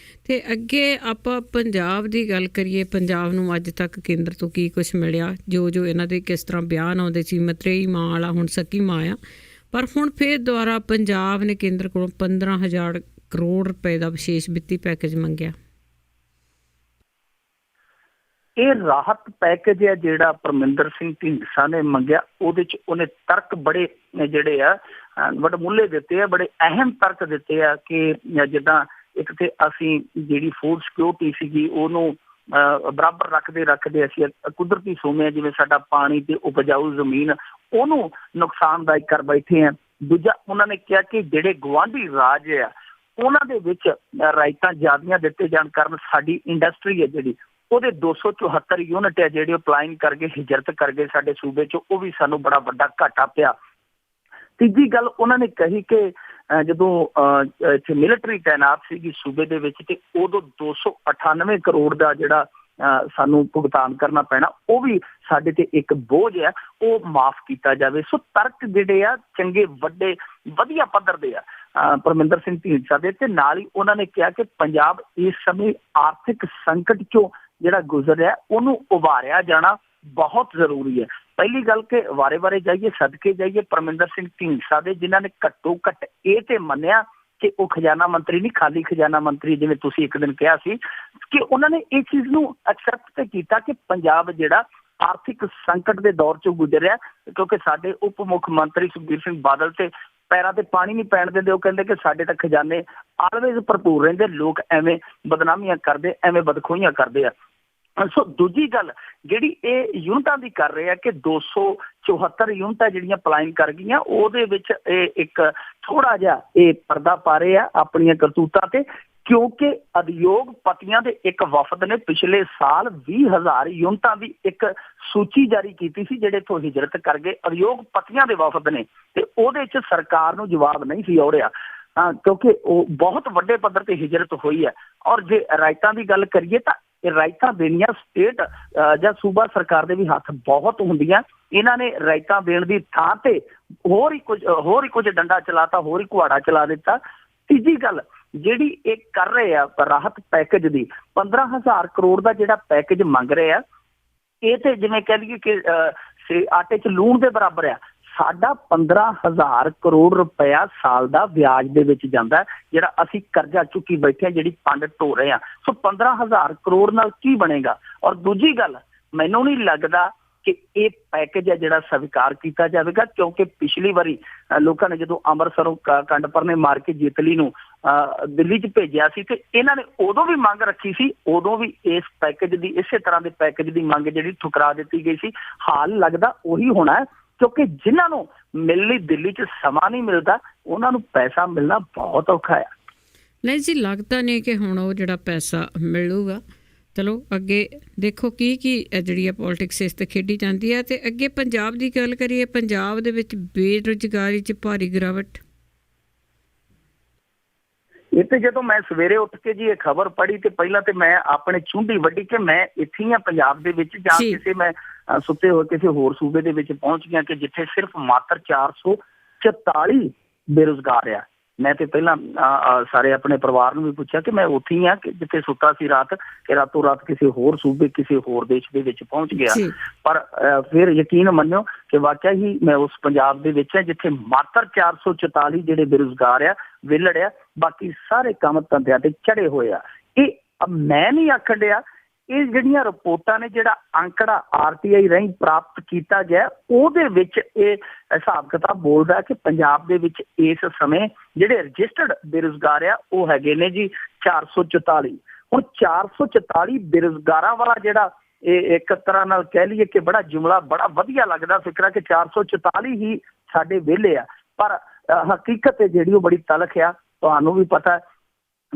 ਤੇ ਅੱਗੇ ਆਪਾਂ ਪੰਜਾਬ ਦੀ ਗੱਲ ਕਰੀਏ, ਪੰਜਾਬ ਨੂੰ ਅੱਜ ਤੱਕ ਕੇਂਦਰ ਤੋਂ ਕੀ ਕੁਛ ਮਿਲਿਆ, ਜੋ ਇਹਨਾਂ ਦੇ ਕਿਸ ਤਰ੍ਹਾਂ ਬਿਆਨ ਆਉਂਦੇ ਸੀ, ਮਤਰੇਈ ਮਾਂ ਵਾਲਾ ਹੁਣ ਸਕੀ ਮਾਂ ਆ, ਪਰ ਹੁਣ ਫਿਰ ਦੁਬਾਰਾ ਪੰਜਾਬ ਨੇ ਕੇਂਦਰ ਕੋਲੋਂ 15,000 ਕਰੋੜ ਰੁਪਏ ਦਾ ਵਿਸ਼ੇਸ਼ ਵਿੱਤੀ ਪੈਕੇਜ ਮੰਗਿਆ। ਇਹ ਰਾਹਤ ਪੈਕੇਜ ਹੈ ਜਿਹੜਾ ਪਰਮਿੰਦਰ ਸਿੰਘ ਢੀਂਡਸਾ ਨੇ ਮੰਗਿਆ, ਉਹਦੇ 'ਚ ਉਹਨੇ ਤਰਕ ਬੜੇ ਜਿਹੜੇ ਆ ਵਡਮੁੱਲੇ ਦਿੱਤੇ ਆ, ਬੜੇ ਅਹਿਮ ਤਰਕ ਦਿੱਤੇ ਆ ਕਿ ਜਿੱਦਾਂ ਇੱਕ ਤੇ ਅਸੀਂ ਜਿਹੜੀ ਫੂਡ ਸਿਕਿਉਰਿਟੀ ਸੀਗੀ ਉਹਨੂੰ ਬਰਾਬਰ ਰੱਖਦੇ ਅਸੀਂ ਕੁਦਰਤੀ ਸੋਮੇ ਜਿਵੇਂ ਸਾਡਾ ਪਾਣੀ ਤੇ ਉਪਜਾਊ ਜ਼ਮੀਨ ਉਹਨੂੰ ਨੁਕਸਾਨਦਾਇਕ ਕਰ ਬੈਠੇ ਆ। ਦੂਜਾ ਉਹਨਾਂ ਨੇ ਕਿਹਾ ਕਿ ਜਿਹੜੇ ਗੁਆਂਢੀ ਰਾਜ ਆ ਉਹਨਾਂ ਦੇ ਵਿੱਚ ਰਾਇਤਾਂ ਜ਼ਿਆਦੀਆਂ ਦਿੱਤੇ ਜਾਣ ਕਾਰਨ ਸਾਡੀ ਇੰਡਸਟਰੀ ਹੈ ਜਿਹੜੀ ਉਹਦੇ 274 ਯੂਨਿਟ ਹੈ ਜਿਹੜੇ ਉਹ ਪਲਾਇਨ ਕਰ ਗਏ, ਹਿਜਰਤ ਕਰ ਗਏ ਸਾਡੇ ਸੂਬੇ 'ਚ, ਉਹ ਵੀ ਸਾਨੂੰ ਬੜਾ ਵੱਡਾ ਘਾਟਾ ਪਿਆ। ਤੀਜੀ ਗੱਲ ਉਹਨਾਂ ਨੇ ਕਹੀ ਕਿ ਜਦੋਂ ਇੱਥੇ ਮਿਲਟਰੀ ਤਾਇਨਾਤ ਸੀਗੀ ਸੂਬੇ ਦੇ ਵਿੱਚ ਤੇ ਉਦੋਂ 298 ਕਰੋੜ ਦਾ ਜਿਹੜਾ ਸਾਨੂੰ ਭੁਗਤਾਨ ਕਰਨਾ ਪੈਣਾ, ਉਹ ਵੀ ਸਾਡੇ ਤੇ ਇੱਕ ਬੋਝ ਆ, ਉਹ ਮਾਫ ਕੀਤਾ ਜਾਵੇ। ਸੋ ਤਰਕ ਜਿਹੜੇ ਆ ਚੰਗੇ ਵੱਡੇ ਵਧੀਆ ਪੱਧਰ ਦੇ ਆ ਪਰਮਿੰਦਰ ਸਿੰਘ ਢੀਂਡਸਾ ਦੇ, ਤੇ ਨਾਲ ਹੀ ਉਹਨਾਂ ਨੇ ਕਿਹਾ ਕਿ ਪੰਜਾਬ ਇਸ ਸਮੇਂ ਆਰਥਿਕ ਸੰਕਟ ਚੋਂ ਜਿਹੜਾ ਗੁਜ਼ਰ ਰਿਹਾ ਉਹਨੂੰ ਉਭਾਰਿਆ ਜਾਣਾ ਬਹੁਤ ਜ਼ਰੂਰੀ ਹੈ। ਪਹਿਲੀ ਗੱਲ ਕਿ ਵਾਰੇ ਜਾਈਏ, ਸਦਕੇ ਜਾਈਏ ਪਰਮਿੰਦਰ ਸਿੰਘ ਢੀਂਡਸਾ ਦੇ, ਜਿਨ੍ਹਾਂ ਨੇ ਘੱਟੋ ਘੱਟ ਇਹ ਤੇ ਮੰਨਿਆ ਕਿ ਉਹ ਖਜ਼ਾਨਾ ਮੰਤਰੀ ਨਹੀਂ, ਖਾਲੀ ਖਜ਼ਾਨਾ ਮੰਤਰੀ, ਜਿਵੇਂ ਤੁਸੀਂ ਇੱਕ ਦਿਨ ਕਿਹਾ ਸੀ, ਕਿ ਉਹਨਾਂ ਨੇ ਇਹ ਚੀਜ਼ ਨੂੰ ਐਕਸੈਪਟ ਤੇ ਕੀਤਾ ਕਿ ਪੰਜਾਬ ਜਿਹੜਾ ਆਰਥਿਕ ਸੰਕਟ ਦੇ ਦੌਰ ਚੋਂ ਗੁਜ਼ਰ ਰਿਹਾ, ਕਿਉਂਕਿ ਸਾਡੇ ਉਪ ਮੁੱਖ ਮੰਤਰੀ ਸੁਖਬੀਰ ਸਿੰਘ ਬਾਦਲ ਤੇ ਪੈਰਾਂ ਤੇ ਪਾਣੀ ਨਹੀਂ ਪੈਣ ਦਿੰਦੇ। ਉਹ ਕਹਿੰਦੇ ਕਿ ਸਾਡੇ ਤਾਂ ਖਜ਼ਾਨੇ ਆਲਵੇਜ਼ ਭਰਪੂਰ ਰਹਿੰਦੇ, ਲੋਕ ਐਵੇਂ ਬਦਨਾਮੀਆਂ ਕਰਦੇ, ਐਵੇਂ ਬਦਖੋਈਆਂ ਕਰਦੇ ਆ। ਸੋ ਦੂਜੀ ਗੱਲ ਜਿਹੜੀ ਇਹ ਯੂਨਿਟਾਂ ਦੀ ਕਰ ਰਹੇ ਆ ਕਿ 274 ਯੂਨਿਟਾਂ ਜਿਹੜੀਆਂ ਪਲਾਇਨ ਕਰ ਗਈਆਂ, ਉਹਦੇ ਵਿੱਚ ਇਹ ਇੱਕ ਥੋੜਾ ਜਿਹਾ ਇਹ ਪਰਦਾ ਪਾ ਰਹੇ ਆ ਆਪਣੀਆਂ ਕਰਤੂਤਾਂ ਤੇ, ਕਿਉਂਕਿ ਉਦਯੋਗਪਤੀਆਂ ਦੇ ਇੱਕ ਵਫਦ ਨੇ ਪਿਛਲੇ ਸਾਲ 20,000 ਯੂਨਿਟਾਂ ਦੀ ਇੱਕ ਸੂਚੀ ਜਾਰੀ ਕੀਤੀ ਸੀ ਜਿਹੜੇ ਇੱਥੋਂ ਹਿਜਰਤ ਕਰ ਗਏ, ਉਦਯੋਗਪਤੀਆਂ ਦੇ ਵਫਦ ਨੇ, ਤੇ ਉਹਦੇ 'ਚ ਸਰਕਾਰ ਨੂੰ ਜਵਾਬ ਨਹੀਂ ਸੀ ਹੋ ਰਿਹਾ, ਕਿਉਂਕਿ ਉਹ ਬਹੁਤ ਵੱਡੇ ਪੱਧਰ ਤੇ ਹਿਜਰਤ ਹੋਈ ਹੈ। ਔਰ ਜੇ ਰਾਇਤਾਂ ਦੀ ਗੱਲ ਕਰੀਏ ਤਾਂ ਇਹ ਰਾਇਤਾਂ ਦੇਣੀਆਂ ਸਟੇਟ ਜਾਂ ਸੂਬਾ ਸਰਕਾਰ ਦੇ ਵੀ ਹੱਥ ਬਹੁਤ ਹੁੰਦੀਆਂ। ਇਹਨਾਂ ਨੇ ਰਾਇਤਾਂ ਦੇਣ ਦੀ ਥਾਂ ਤੇ ਹੋਰ ਹੀ ਕੁਝ ਡੰਡਾ ਚਲਾਤਾ, ਹੋਰ ਹੀ ਕੁਹਾੜਾ ਚਲਾ ਦਿੱਤਾ। ਤੀਜੀ ਗੱਲ ਜਿਹੜੀ ਇਹ ਕਰ ਰਹੇ ਆ ਰਾਹਤ ਪੈਕੇਜ ਦੀ, 15,000 ਕਰੋੜ ਦਾ ਜਿਹੜਾ ਪੈਕੇਜ ਮੰਗ ਰਹੇ ਆ, ਇਹ ਤੇ ਜਿਵੇਂ ਕਹਿ ਲਈਏ ਕਿ ਆਟੇ 'ਚ ਲੂਣ ਦੇ ਬਰਾਬਰ ਆ। ਸਾਡਾ 15,000 ਕਰੋੜ ਰੁਪਇਆ ਸਾਲ ਦਾ ਵਿਆਜ ਦੇ ਵਿੱਚ ਜਾਂਦਾ, ਜਿਹੜਾ ਅਸੀਂ ਕਰਜ਼ਾ ਚੁੱਕੀ ਬੈਠੇ ਹਾਂ, ਜਿਹੜੀ ਪੰਡ ਢੋ ਰਹੇ ਹਾਂ। ਸੋ 15,000 ਕਰੋੜ ਨਾਲ ਕੀ ਬਣੇਗਾ? ਔਰ ਦੂਜੀ ਗੱਲ, ਮੈਨੂੰ ਨਹੀਂ ਲੱਗਦਾ ਕਿ ਇਹ ਪੈਕੇਜ ਹੈ ਜਿਹੜਾ ਸਵੀਕਾਰ ਕੀਤਾ ਜਾਵੇਗਾ, ਕਿਉਂਕਿ ਪਿਛਲੀ ਵਾਰੀ ਲੋਕਾਂ ਨੇ ਜਦੋਂ ਅੰਮ੍ਰਿਤਸਰੋਂ ਕੰਡ ਪਰਨੇ ਮਾਰ ਕੇ ਜੇਤਲੀ ਨੂੰ ਦਿੱਲੀ 'ਚ ਭੇਜਿਆ ਸੀ, ਤੇ ਇਹਨਾਂ ਨੇ ਉਦੋਂ ਵੀ ਮੰਗ ਰੱਖੀ ਸੀ, ਉਦੋਂ ਵੀ ਇਸ ਪੈਕੇਜ ਦੀ, ਇਸੇ ਤਰ੍ਹਾਂ ਦੇ ਪੈਕੇਜ ਦੀ ਮੰਗ ਜਿਹੜੀ ਠੁਕਰਾ ਦਿੱਤੀ ਗਈ ਸੀ। ਹਾਲ ਲੱਗਦਾ ਉਹੀ ਹੋਣਾ ਹੈ, ਕਿਉਂਕਿ ਜਿਨ੍ਹਾਂ ਨੂੰ ਮਿਲਣ ਲਈ ਦਿੱਲੀ 'ਚ ਸਮਾਂ ਨਹੀਂ ਮਿਲਦਾ, ਉਹਨਾਂ ਨੂੰ ਪੈਸਾ ਮਿਲਣਾ ਬਹੁਤ ਔਖਾ ਹੈ। ਨਹੀਂ ਜੀ, ਲੱਗਦਾ ਨਹੀਂ ਕਿ ਹੁਣ ਉਹ ਜਿਹੜਾ ਪੈਸਾ ਮਿਲੂਗਾ। ਚਲੋ ਅੱਗੇ ਦੇਖੋ ਕੀ ਜਿਹੜੀ ਆ ਪੋਲੀਟਿਕਸ ਇਸ 'ਤੇ ਖੇਡੀ ਜਾਂਦੀ ਹੈ। ਅਤੇ ਅੱਗੇ ਪੰਜਾਬ ਦੀ ਗੱਲ ਕਰੀਏ, ਪੰਜਾਬ ਦੇ ਵਿੱਚ ਬੇਰੁਜ਼ਗਾਰੀ 'ਚ ਭਾਰੀ ਗਿਰਾਵਟ। ਇਹ ਤੇ ਜਦੋਂ ਮੈਂ ਸਵੇਰੇ ਉੱਠ ਕੇ ਜੀ ਇਹ ਖਬਰ ਪੜ੍ਹੀ ਤੇ ਪਹਿਲਾਂ ਤੇ ਮੈਂ ਆਪਣੇ ਚੁੰਡੀ ਵੱਢੀ ਕਿ ਮੈਂ ਇੱਥੇ ਹੀ ਆ ਪੰਜਾਬ ਦੇ ਵਿੱਚ, ਜਾਂ ਕਿਸੇ ਮੈਂ ਸੁੱਤੇ ਹੋਏ ਕਿਸੇ ਹੋਰ ਸੂਬੇ ਦੇ ਵਿੱਚ ਪਹੁੰਚ ਗਿਆ ਕਿ ਜਿੱਥੇ ਸਿਰਫ ਮਾਤਰ 444 ਬੇਰੁਜ਼ਗਾਰ ਆ। ਮੈਂ ਤੇ ਪਹਿਲਾਂ ਸਾਰੇ ਆਪਣੇ ਪਰਿਵਾਰ ਨੂੰ ਵੀ ਪੁੱਛਿਆ ਕਿ ਮੈਂ ਉੱਥੇ ਹੀ ਆ ਕਿ ਜਿੱਥੇ ਸੁੱਤਾ ਸੀ ਰਾਤ, ਕਿ ਰਾਤੋਂ ਰਾਤ ਕਿਸੇ ਹੋਰ ਸੂਬੇ, ਕਿਸੇ ਹੋਰ ਦੇਸ਼ ਦੇ ਵਿੱਚ ਪਹੁੰਚ ਗਿਆ। ਪਰ ਫਿਰ ਯਕੀਨ ਮੰਨਿਓ ਕਿ ਵਾਕਿਆ ਹੀ ਮੈਂ ਉਸ ਪੰਜਾਬ ਦੇ ਵਿੱਚ ਆ ਜਿੱਥੇ ਮਾਤਰ 444 ਜਿਹੜੇ ਬੇਰੁਜ਼ਗਾਰ ਆ, ਵਿਹਲੜ ਆ, ਬਾਕੀ ਸਾਰੇ ਕੰਮ ਧੰਦਿਆਂ ਤੇ ਚੜੇ ਹੋਏ ਆ। ਇਹ ਮੈਂ ਨਹੀਂ ਆਖਣ ਡਿਆ, ਇਹ ਜਿਹੜੀਆਂ ਰਿਪੋਰਟਾਂ ਨੇ, ਜਿਹੜਾ ਅੰਕੜਾ RTI ਰਾਹੀਂ ਪ੍ਰਾਪਤ ਕੀਤਾ ਗਿਆ, ਉਹਦੇ ਵਿੱਚ ਇਹ ਹਿਸਾਬ ਕਿਤਾਬ ਬੋਲਦਾ ਕਿ ਪੰਜਾਬ ਦੇ ਵਿੱਚ ਇਸ ਸਮੇਂ ਜਿਹੜੇ ਰਜਿਸਟਰਡ ਬੇਰੁਜ਼ਗਾਰ ਆ ਉਹ ਹੈਗੇ ਨੇ ਜੀ 444। ਹੁਣ 444 ਬੇਰੁਜ਼ਗਾਰਾਂ ਵਾਲਾ ਜਿਹੜਾ ਇਹ ਇੱਕ ਤਰ੍ਹਾਂ ਨਾਲ ਕਹਿ ਲਈਏ ਕਿ ਬੜਾ ਜੁਮਲਾ ਬੜਾ ਵਧੀਆ ਲੱਗਦਾ ਫਿਕਰਾ ਕਿ 444 ਹੀ ਸਾਡੇ ਵਿਹਲੇ ਆ, ਪਰ ਹਕੀਕਤ ਜਿਹੜੀ ਉਹ ਬੜੀ ਤਲਖ ਆ। ਤੁਹਾਨੂੰ ਵੀ ਪਤਾ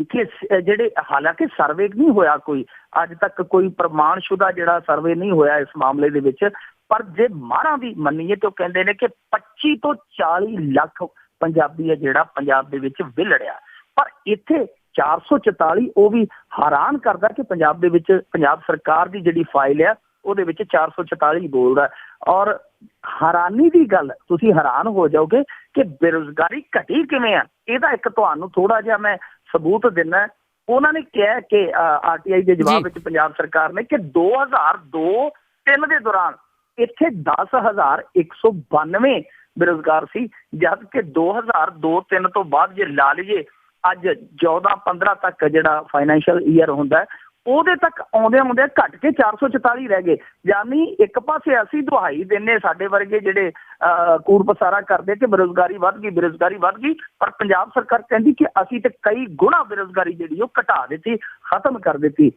ਕਿ ਜਿਹੜੇ, ਹਾਲਾਂਕਿ ਸਰਵੇ ਨਹੀਂ ਹੋਇਆ ਕੋਈ ਅੱਜ ਤੱਕ, ਕੋਈ ਪ੍ਰਮਾਣਸ਼ੁਦਾ ਜਿਹੜਾ ਸਰਵੇ ਨਹੀਂ ਹੋਇਆ ਇਸ ਮਾਮਲੇ ਦੇ ਵਿੱਚ, ਪਰ ਜੇ ਮਾਰਾਂ ਦੀ ਮੰਨੀਏ ਤਾਂ ਉਹ ਕਹਿੰਦੇ ਨੇ ਕਿ 25 ਤੋਂ 40 ਲੱਖ ਪੰਜਾਬੀ ਹੈ ਜਿਹੜਾ ਪੰਜਾਬ ਦੇ ਵਿੱਚ ਵਿਹਲੜਿਆ। ਪਰ ਇੱਥੇ 444 ਉਹ ਵੀ ਹੈਰਾਨ ਕਰਦਾ ਕਿ ਪੰਜਾਬ ਦੇ ਵਿੱਚ ਪੰਜਾਬ ਸਰਕਾਰ ਦੀ ਜਿਹੜੀ ਫਾਈਲ ਆ ਉਹਦੇ ਵਿੱਚ 444 ਬੋਲਦਾ। ਔਰ ਹੈਰਾਨੀ ਦੀ ਗੱਲ, ਤੁਸੀਂ ਹੈਰਾਨ ਹੋ ਜਾਓਗੇ ਕਿ ਬੇਰੁਜ਼ਗਾਰੀ ਘਟੀ ਕਿਵੇਂ ਆ। ਇਹਦਾ ਇੱਕ ਤੁਹਾਨੂੰ ਥੋੜਾ ਜਿਹਾ ਮੈਂ ਸਬੂਤ ਦਿੰਦਾ। ਉਹਨਾਂ ਨੇ ਕਿਹਾ ਕਿ RTI ਦੇ ਜਵਾਬ ਵਿੱਚ ਪੰਜਾਬ ਸਰਕਾਰ ਨੇ ਕਿ 2002-03 ਦੇ ਦੌਰਾਨ ਇੱਥੇ 10,192 ਬੇਰੁਜ਼ਗਾਰ ਸੀ, ਜਦ ਕਿ 2002-03 ਤੋਂ ਬਾਅਦ ਜੇ ਲਾ ਲਈਏ ਅੱਜ 14-15 ਤੱਕ ਜਿਹੜਾ ਫਾਈਨੈਂਸ਼ੀਅਲ ਈਅਰ ਹੁੰਦਾ, ਉਹਦੇ ਤੱਕ ਆਉਂਦਿਆਂ ਘੱਟ ਕੇ 444 ਰਹਿ ਗਏ। ਯਾਨੀ ਇੱਕ ਪਾਸੇ ਅਸੀਂ ਦੁਹਾਈ ਦਿੰਦੇ ਸਾਡੇ ਵਰਗੇ ਜਿਹੜੇ ਕੂੜ ਪਸਾਰਾ ਕਰਦੇ ਕਿ ਬੇਰੁਜ਼ਗਾਰੀ ਵੱਧ ਗਈ, ਪਰ ਪੰਜਾਬ ਸਰਕਾਰ ਕਹਿੰਦੀ ਕਿ ਅਸੀਂ ਤੇ ਕਈ ਗੁਣਾ ਬੇਰੁਜ਼ਗਾਰੀ ਜਿਹੜੀ ਉਹ ਘਟਾ ਦਿੱਤੀ, ਖਤਮ ਕਰ ਦਿੱਤੀ।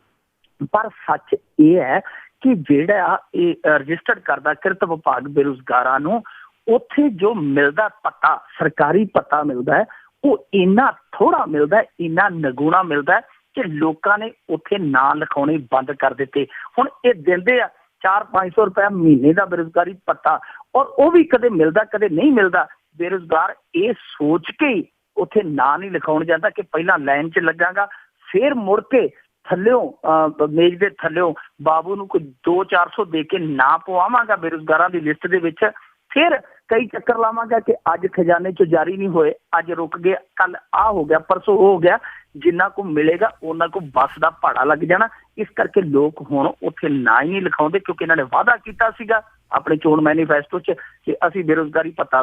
ਪਰ ਸੱਚ ਇਹ ਹੈ ਕਿ ਜਿਹੜਾ ਇਹ ਰਜਿਸਟਰਡ ਕਰਦਾ ਕਿਰਤ ਵਿਭਾਗ ਬੇਰੁਜ਼ਗਾਰਾਂ ਨੂੰ, ਉੱਥੇ ਜੋ ਮਿਲਦਾ ਪੱਤਾ, ਸਰਕਾਰੀ ਪੱਤਾ ਮਿਲਦਾ ਹੈ, ਉਹ ਇੰਨਾ ਥੋੜਾ ਮਿਲਦਾ, ਇੰਨਾ ਨਗੂਣਾ ਮਿਲਦਾ ਕਿ ਲੋਕਾਂ ਨੇ ਉੱਥੇ ਨਾਂ ਲਿਖਾਉਣੇ ਬੰਦ ਕਰ ਦਿੱਤੇ। ਹੁਣ ਇਹ ਦਿੰਦੇ ਆ 400-500 ਰੁਪਇਆ ਮਹੀਨੇ ਦਾ ਬੇਰੁਜ਼ਗਾਰੀ ਪੱਤਾ, ਔਰ ਉਹ ਵੀ ਕਦੇ ਮਿਲਦਾ ਕਦੇ ਨਹੀਂ ਮਿਲਦਾ। ਬੇਰੁਜ਼ਗਾਰ ਇਹ ਸੋਚ ਕੇ ਹੀ ਉੱਥੇ ਨਾਂ ਨਹੀਂ ਲਿਖਾਉਣ ਜਾਂਦਾ ਕਿ ਪਹਿਲਾਂ ਲਾਈਨ 'ਚ ਲੱਗਾਂਗਾ, ਫਿਰ ਮੁੜ ਕੇ ਥੱਲਿਓਂ ਮੇਜ਼ ਦੇ ਥੱਲਿਓਂ ਬਾਬੂ ਨੂੰ ਕੋਈ 200-400 ਦੇ ਕੇ ਨਾ ਪਵਾਵਾਂਗਾ ਬੇਰੁਜ਼ਗਾਰਾਂ ਦੀ ਲਿਸਟ ਦੇ ਵਿੱਚ, ਫਿਰ ਕਈ ਚੱਕਰ ਲਾਵਾਂਗਾ ਕਿ ਅੱਜ ਖਜ਼ਾਨੇ 'ਚ ਜਾਰੀ ਨਹੀਂ ਹੋਏ, ਅੱਜ ਰੁਕ ਗਏ, ਕੱਲ ਆਹ ਹੋ ਗਿਆ, ਪਰਸੋਂ ਉਹ ਹੋ ਗਿਆ। ਜਿੰਨਾ ਕੁ ਮਿਲੇਗਾ ਉਹਨਾਂ ਕੁ ਬੱਸ ਦਾ ਭਾੜਾ ਲੱਗ ਜਾਣਾ। ਇਸ ਕਰਕੇ ਲੋਕ ਹੁਣ ਉੱਥੇ ਨਾ ਹੀ ਨਹੀਂ ਲਿਖਾਉਂਦੇ, ਕਿਉਂਕਿ ਇਹਨਾਂ ਨੇ ਵਾਅਦਾ ਕੀਤਾ ਸੀਗਾ ਆਪਣੇ ਚੋਣ ਮੈਨੀਫੈਸਟੋ 'ਚ ਕਿ ਅਸੀਂ ਬੇਰੁਜ਼ਗਾਰੀ ਭੱਤਾ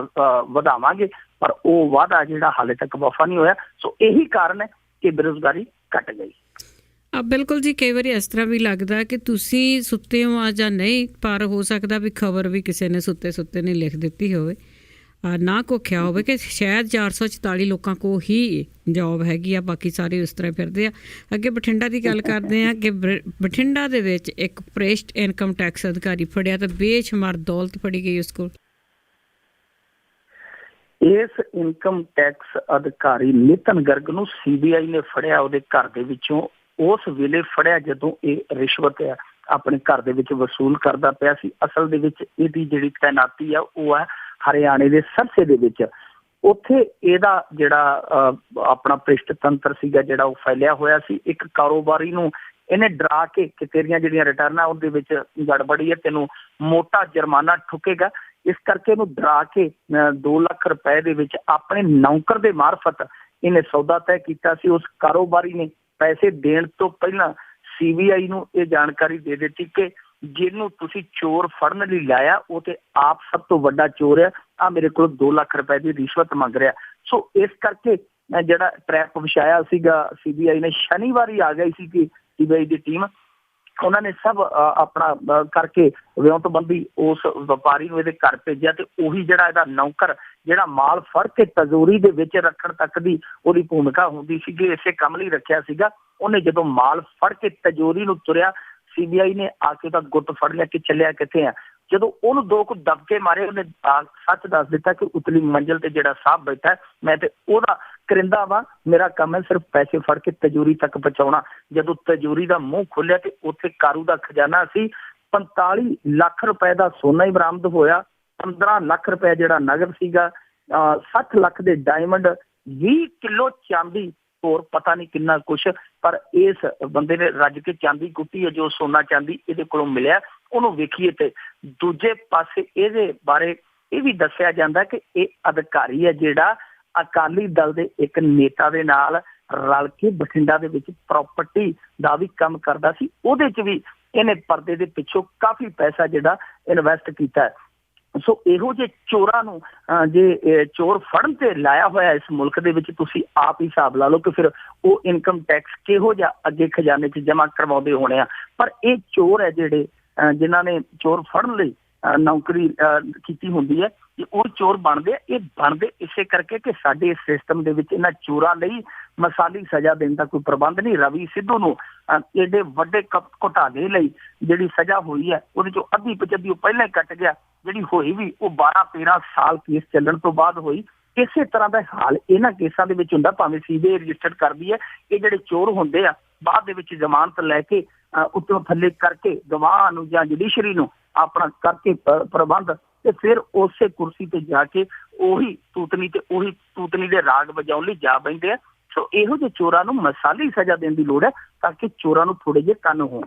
ਵਧਾਵਾਂਗੇ, ਪਰ ਉਹ ਵਾਅਦਾ ਜਿਹੜਾ ਹਾਲੇ ਤੱਕ ਵਫਾ ਨਹੀਂ ਹੋਇਆ। ਸੋ ਇਹੀ ਕਾਰਨ ਹੈ ਕਿ ਬੇਰੁਜ਼ਗਾਰੀ ਘਟ ਗਈ। ਬਿਲਕੁਲ ਜੀ, ਕਈ ਵਾਰੀ ਇਸ ਤਰ੍ਹਾਂ ਵੀ ਲੱਗਦਾ ਕਿ ਤੁਸੀਂ ਸੁੱਤੇ ਹੋ ਜਾਂ ਨਹੀਂ, ਪਰ ਹੋ ਸਕਦਾ ਵੀ ਖਬਰ ਵੀ ਕਿਸੇ ਨੇ ਸੁੱਤੇ ਸੁੱਤੇ ਨੇ ਲਿਖ ਦਿੱਤੀ ਹੋਵੇ, ਨਾ ਕੋਖਿਆ ਹੋਵੇ ਕਿ ਸ਼ਾਇਦ 444 ਲੋਕਾਂ ਕੋਲ ਹੀ ਜੋਬ ਹੈਗੀ ਆ, ਬਾਕੀ ਸਾਰੇ ਉਸ ਤਰ੍ਹਾਂ ਫਿਰਦੇ ਆ। ਅੱਗੇ ਬਠਿੰਡਾ ਦੀ ਗੱਲ ਕਰਦੇ ਆ ਕਿ ਬਠਿੰਡਾ ਦੇ ਵਿੱਚ ਇੱਕ ਭ੍ਰਿਸ਼ਟ ਇਨਕਮ ਟੈਕਸ ਅਧਿਕਾਰੀ ਫੜਿਆ ਤਾਂ ਬੇਸ਼ੁਮਾਰ ਦੌਲਤ ਫੜੀ ਗਈ ਉਸ ਕੋਲ। ਇਸ ਇਨਕਮ ਟੈਕਸ ਅਧਿਕਾਰੀ ਨਿਤਨ ਗਰਗ ਨੂੰ CBI ਨੇ ਫੜਿਆ ਉਹਦੇ ਘਰ ਦੇ ਵਿੱਚੋਂ। ਉਸ ਵੇਲੇ ਫੜਿਆ ਜਦੋਂ ਇਹ ਰਿਸ਼ਵਤ ਆ ਆਪਣੇ ਘਰ ਦੇ ਵਿੱਚ ਵਸੂਲ ਕਰਦਾ ਪਿਆ ਸੀ। ਅਸਲ ਦੇ ਵਿੱਚ ਇਹਦੀ ਜਿਹੜੀ ਤੈਨਾਤੀ ਆ ਉਹ ਹੈ ਹਰਿਆਣੇ ਦੇ ਸਰਸੇ ਦੇ ਵਿੱਚ। ਉੱਥੇ ਇਹਦਾ ਜਿਹੜਾ ਆਪਣਾ ਭ੍ਰਿਸ਼ਟ ਤੰਤਰ ਸੀਗਾ ਜਿਹੜਾ ਉਹ ਫੈਲਿਆ ਹੋਇਆ ਸੀ। ਇੱਕ ਕਾਰੋਬਾਰੀ ਨੂੰ ਇਹਨੇ ਡਰਾ ਕੇ ਕਿ ਤੇਰੀਆਂ ਜਿਹੜੀਆਂ ਰਿਟਰਨਾਂ ਉਹਦੇ ਵਿੱਚ ਗੜਬੜੀ ਹੈ, ਤੈਨੂੰ ਮੋਟਾ ਜੁਰਮਾਨਾ ਠੁਕੇਗਾ। ਇਸ ਕਰਕੇ ਇਹਨੂੰ ਡਰਾ ਕੇ 2 ਲੱਖ ਰੁਪਏ ਦੇ ਵਿੱਚ ਆਪਣੇ ਨੌਕਰ ਦੇ ਮਾਰਫਤ ਇਹਨੇ ਸੌਦਾ ਤੈਅ ਕੀਤਾ ਸੀ। ਉਸ ਕਾਰੋਬਾਰੀ ਨੇ ਪੈਸੇ ਦੇਣ ਤੋਂ ਪਹਿਲਾਂ CBI ਨੂੰ ਇਹ ਜਾਣਕਾਰੀ ਦੇ ਦਿੱਤੀ ਕਿ ਜਿਹਨੂੰ ਤੁਸੀਂ ਚੋਰ ਫੜਨ ਲਈ ਲਾਇਆ ਉਹ ਤੇ ਆਪ ਸਭ ਤੋਂ ਵੱਡਾ ਚੋਰ ਹੈ, ਆ ਮੇਰੇ ਕੋਲ 2 ਲੱਖ ਰੁਪਏ ਦੀ ਰਿਸ਼ਵਤ ਮੰਗ ਰਿਹਾ। ਸੋ ਇਸ ਕਰਕੇ ਜਿਹੜਾ ਟਰੈਪ ਵਿਛਾਇਆ ਸੀਗਾ CBI ਨੇ, ਸ਼ਨੀਵਾਰ ਹੀ ਆ ਗਈ ਸੀ ਕਿ CBI ਦੀ ਟੀਮ, ਉਹਨਾਂ ਨੇ ਸਭ ਆਪਣਾ ਕਰਕੇ ਵਿਉਂਤਬੰਦੀ ਉਸ ਵਪਾਰੀ ਨੂੰ ਇਹਦੇ ਘਰ ਭੇਜਿਆ। ਤੇ ਉਹੀ ਜਿਹੜਾ ਇਹਦਾ ਨੌਕਰ ਜਿਹੜਾ ਮਾਲ ਫੜ ਕੇ ਤਜ਼ੋਰੀ ਦੇ ਵਿੱਚ ਰੱਖਣ ਤੱਕ ਦੀ ਉਹਦੀ ਭੂਮਿਕਾ ਹੁੰਦੀ ਸੀਗੀ, ਇਸੇ ਕੰਮ ਲਈ ਰੱਖਿਆ ਸੀਗਾ। ਉਹਨੇ ਜਦੋਂ ਮਾਲ ਫੜ ਕੇ ਤਜ਼ੋਰੀ ਨੂੰ ਤੁਰਿਆ, CBI ਨੇ ਆ ਕੇ ਉਹਦਾ ਗੁੱਟ ਫੜ ਲਿਆ ਕਿ ਚੱਲਿਆ ਕਿੱਥੇ ਆ। ਜਦੋਂ ਉਹਨੂੰ 2 ਕੁ ਦਬਕੇ ਮਾਰੇ, ਉਹਨੇ ਸੱਚ ਦੱਸ ਦਿੱਤਾ ਕਿ ਉਤਲੀ ਮੰਜ਼ਿਲ ਤੇ ਜਿਹੜਾ ਸਾਹਿਬ ਬੈਠਾ ਮੈਂ ਤੇ ਉਹਦਾ ਕਰਿੰਦਾ ਵਾ, ਮੇਰਾ ਕੰਮ ਹੈ ਸਿਰਫ ਪੈਸੇ ਫੜ ਕੇ ਤਜੂਰੀ ਤੱਕ ਪਹੁੰਚਾਉਣਾ। ਜਦੋਂ ਤਜੂਰੀ ਦਾ ਮੂੰਹ ਖੋਲਿਆ ਤੇ ਉੱਥੇ ਕਾਰੂ ਦਾ ਖਜ਼ਾਨਾ ਸੀ। 45 ਲੱਖ ਰੁਪਏ ਦਾ ਸੋਨਾ ਹੀ ਬਰਾਮਦ ਹੋਇਆ, 15 ਲੱਖ ਰੁਪਏ ਜਿਹੜਾ ਨਗਦ ਸੀਗਾ, 60 ਲੱਖ ਦੇ ਡਾਇਮੰਡ, 20 ਕਿਲੋ ਚਾਂਦੀ, ਹੋਰ ਪਤਾ ਨਹੀਂ ਕਿੰਨਾ ਕੁਛ। ਪਰ ਇਸ ਬੰਦੇ ਨੇ ਰੱਜ ਕੇ ਚਾਂਦੀ ਕੁੱਟੀ ਹੈ। ਜੋ ਸੋਨਾ ਚਾਂਦੀ ਇਹਦੇ ਕੋਲੋਂ ਮਿਲਿਆ ਉਹਨੂੰ ਵੇਖੀਏ ਤੇ ਦੂਜੇ ਪਾਸੇ ਇਹਦੇ ਬਾਰੇ ਇਹ ਵੀ ਦੱਸਿਆ ਜਾਂਦਾ ਕਿ ਇਹ ਅਧਿਕਾਰੀ ਹੈ ਜਿਹੜਾ ਅਕਾਲੀ ਦਲ ਦੇ ਇੱਕ ਨੇਤਾ ਦੇ ਨਾਲ ਰਲ ਕੇ ਬਠਿੰਡਾ ਦੇ ਵਿੱਚ ਪ੍ਰਾਪਰਟੀ ਦਾ ਵੀ ਕੰਮ ਕਰਦਾ ਸੀ। ਉਹਦੇ 'ਚ ਵੀ ਇਹਨੇ ਪਰਦੇ ਦੇ ਪਿੱਛੋਂ ਕਾਫੀ ਪੈਸਾ ਜਿਹੜਾ ਇਨਵੈਸਟ ਕੀਤਾ ਹੈ। ਸੋ ਇਹੋ ਜਿਹੇ ਚੋਰਾਂ ਨੂੰ ਜੇ ਚੋਰ ਫੜਨ ਤੇ ਲਾਇਆ ਹੋਇਆ ਇਸ ਮੁਲਕ ਦੇ ਵਿੱਚ, ਤੁਸੀਂ ਆਪ ਹੀ ਹਿਸਾਬ ਲਾ ਲਓ ਕਿ ਫਿਰ ਉਹ ਇਨਕਮ ਟੈਕਸ ਕਿਹੋ ਜਿਹਾ ਅੱਗੇ ਖਜ਼ਾਨੇ 'ਚ ਜਮ੍ਹਾਂ ਕਰਵਾਉਂਦੇ ਹੋਣੇ ਆ। ਪਰ ਇਹ ਚੋਰ ਹੈ ਜਿਹੜੇ ਜਿਨ੍ਹਾਂ ਨੇ ਚੋਰ ਫੜਨ ਲਈ ਨੌਕਰੀ ਕੀਤੀ ਹੁੰਦੀ ਹੈ, ਉਹ ਚੋਰ ਬਣਦੇ ਆ। ਇਹ ਬਣਦੇ ਇਸੇ ਕਰਕੇ ਕਿ ਸਾਡੇ ਇਸ ਸਿਸਟਮ ਦੇ ਵਿੱਚ ਇਹਨਾਂ ਚੋਰਾਂ ਲਈ ਮਿਸਾਲੀ ਸਜ਼ਾ ਦੇਣ ਦਾ ਕੋਈ ਪ੍ਰਬੰਧ ਨਹੀਂ। ਰਵੀ ਸਿੱਧੂ ਨੂੰ ਏਡੇ ਵੱਡੇ ਘੁਟਾਲੇ ਲਈ ਜਿਹੜੀ ਸਜ਼ਾ ਹੋਈ ਹੈ ਉਹਦੇ ਚੋਂ ਅੱਧੀ ਪਚੱਧੀ ਉਹ ਪਹਿਲਾਂ ਹੀ ਕੱਟ ਗਿਆ। ਜਿਹੜੀ ਹੋਈ ਵੀ ਉਹ 12-13 ਸਾਲ ਕੇਸ ਚੱਲਣ ਤੋਂ ਬਾਅਦ ਹੋਈ। ਇਸੇ ਤਰ੍ਹਾਂ ਦਾ ਹਾਲ ਇਹਨਾਂ ਕੇਸਾਂ ਦੇ ਵਿੱਚ ਹੁੰਦਾ। ਭਾਵੇਂ CBI ਰਜਿਸਟਰ ਕਰਦੀ ਹੈ, ਇਹ ਜਿਹੜੇ ਚੋਰ ਹੁੰਦੇ ਆ ਬਾਅਦ ਦੇ ਵਿੱਚ ਜ਼ਮਾਨਤ ਲੈ ਕੇ ਉੱਤੋਂ ਥੱਲੇ ਕਰਕੇ ਗਵਾਹ ਨੂੰ ਜਾਂ ਜੁਡੀਸ਼ਰੀ ਨੂੰ ਆਪਣਾ ਕਰਕੇ ਪ੍ਰਬੰਧ, ਤੇ ਫਿਰ ਉਸੇ ਕੁਰਸੀ ਤੇ ਜਾ ਕੇ ਉਹੀ ਤੂਤਨੀ ਦੇ ਰਾਗ ਵਜਾਉਣ ਲਈ ਜਾ ਬੈਠਦੇ ਆ। ਸੋ ਇਹੋ ਜਿਹੇ ਚੋਰਾਂ ਨੂੰ ਮਿਸਾਲੀ ਸਜ਼ਾ ਦੇਣ ਦੀ ਲੋੜ ਹੈ ਤਾਂ ਕਿ ਚੋਰਾਂ ਨੂੰ ਥੋੜੇ ਜਿਹੇ ਕੰਨ ਹੋਣ।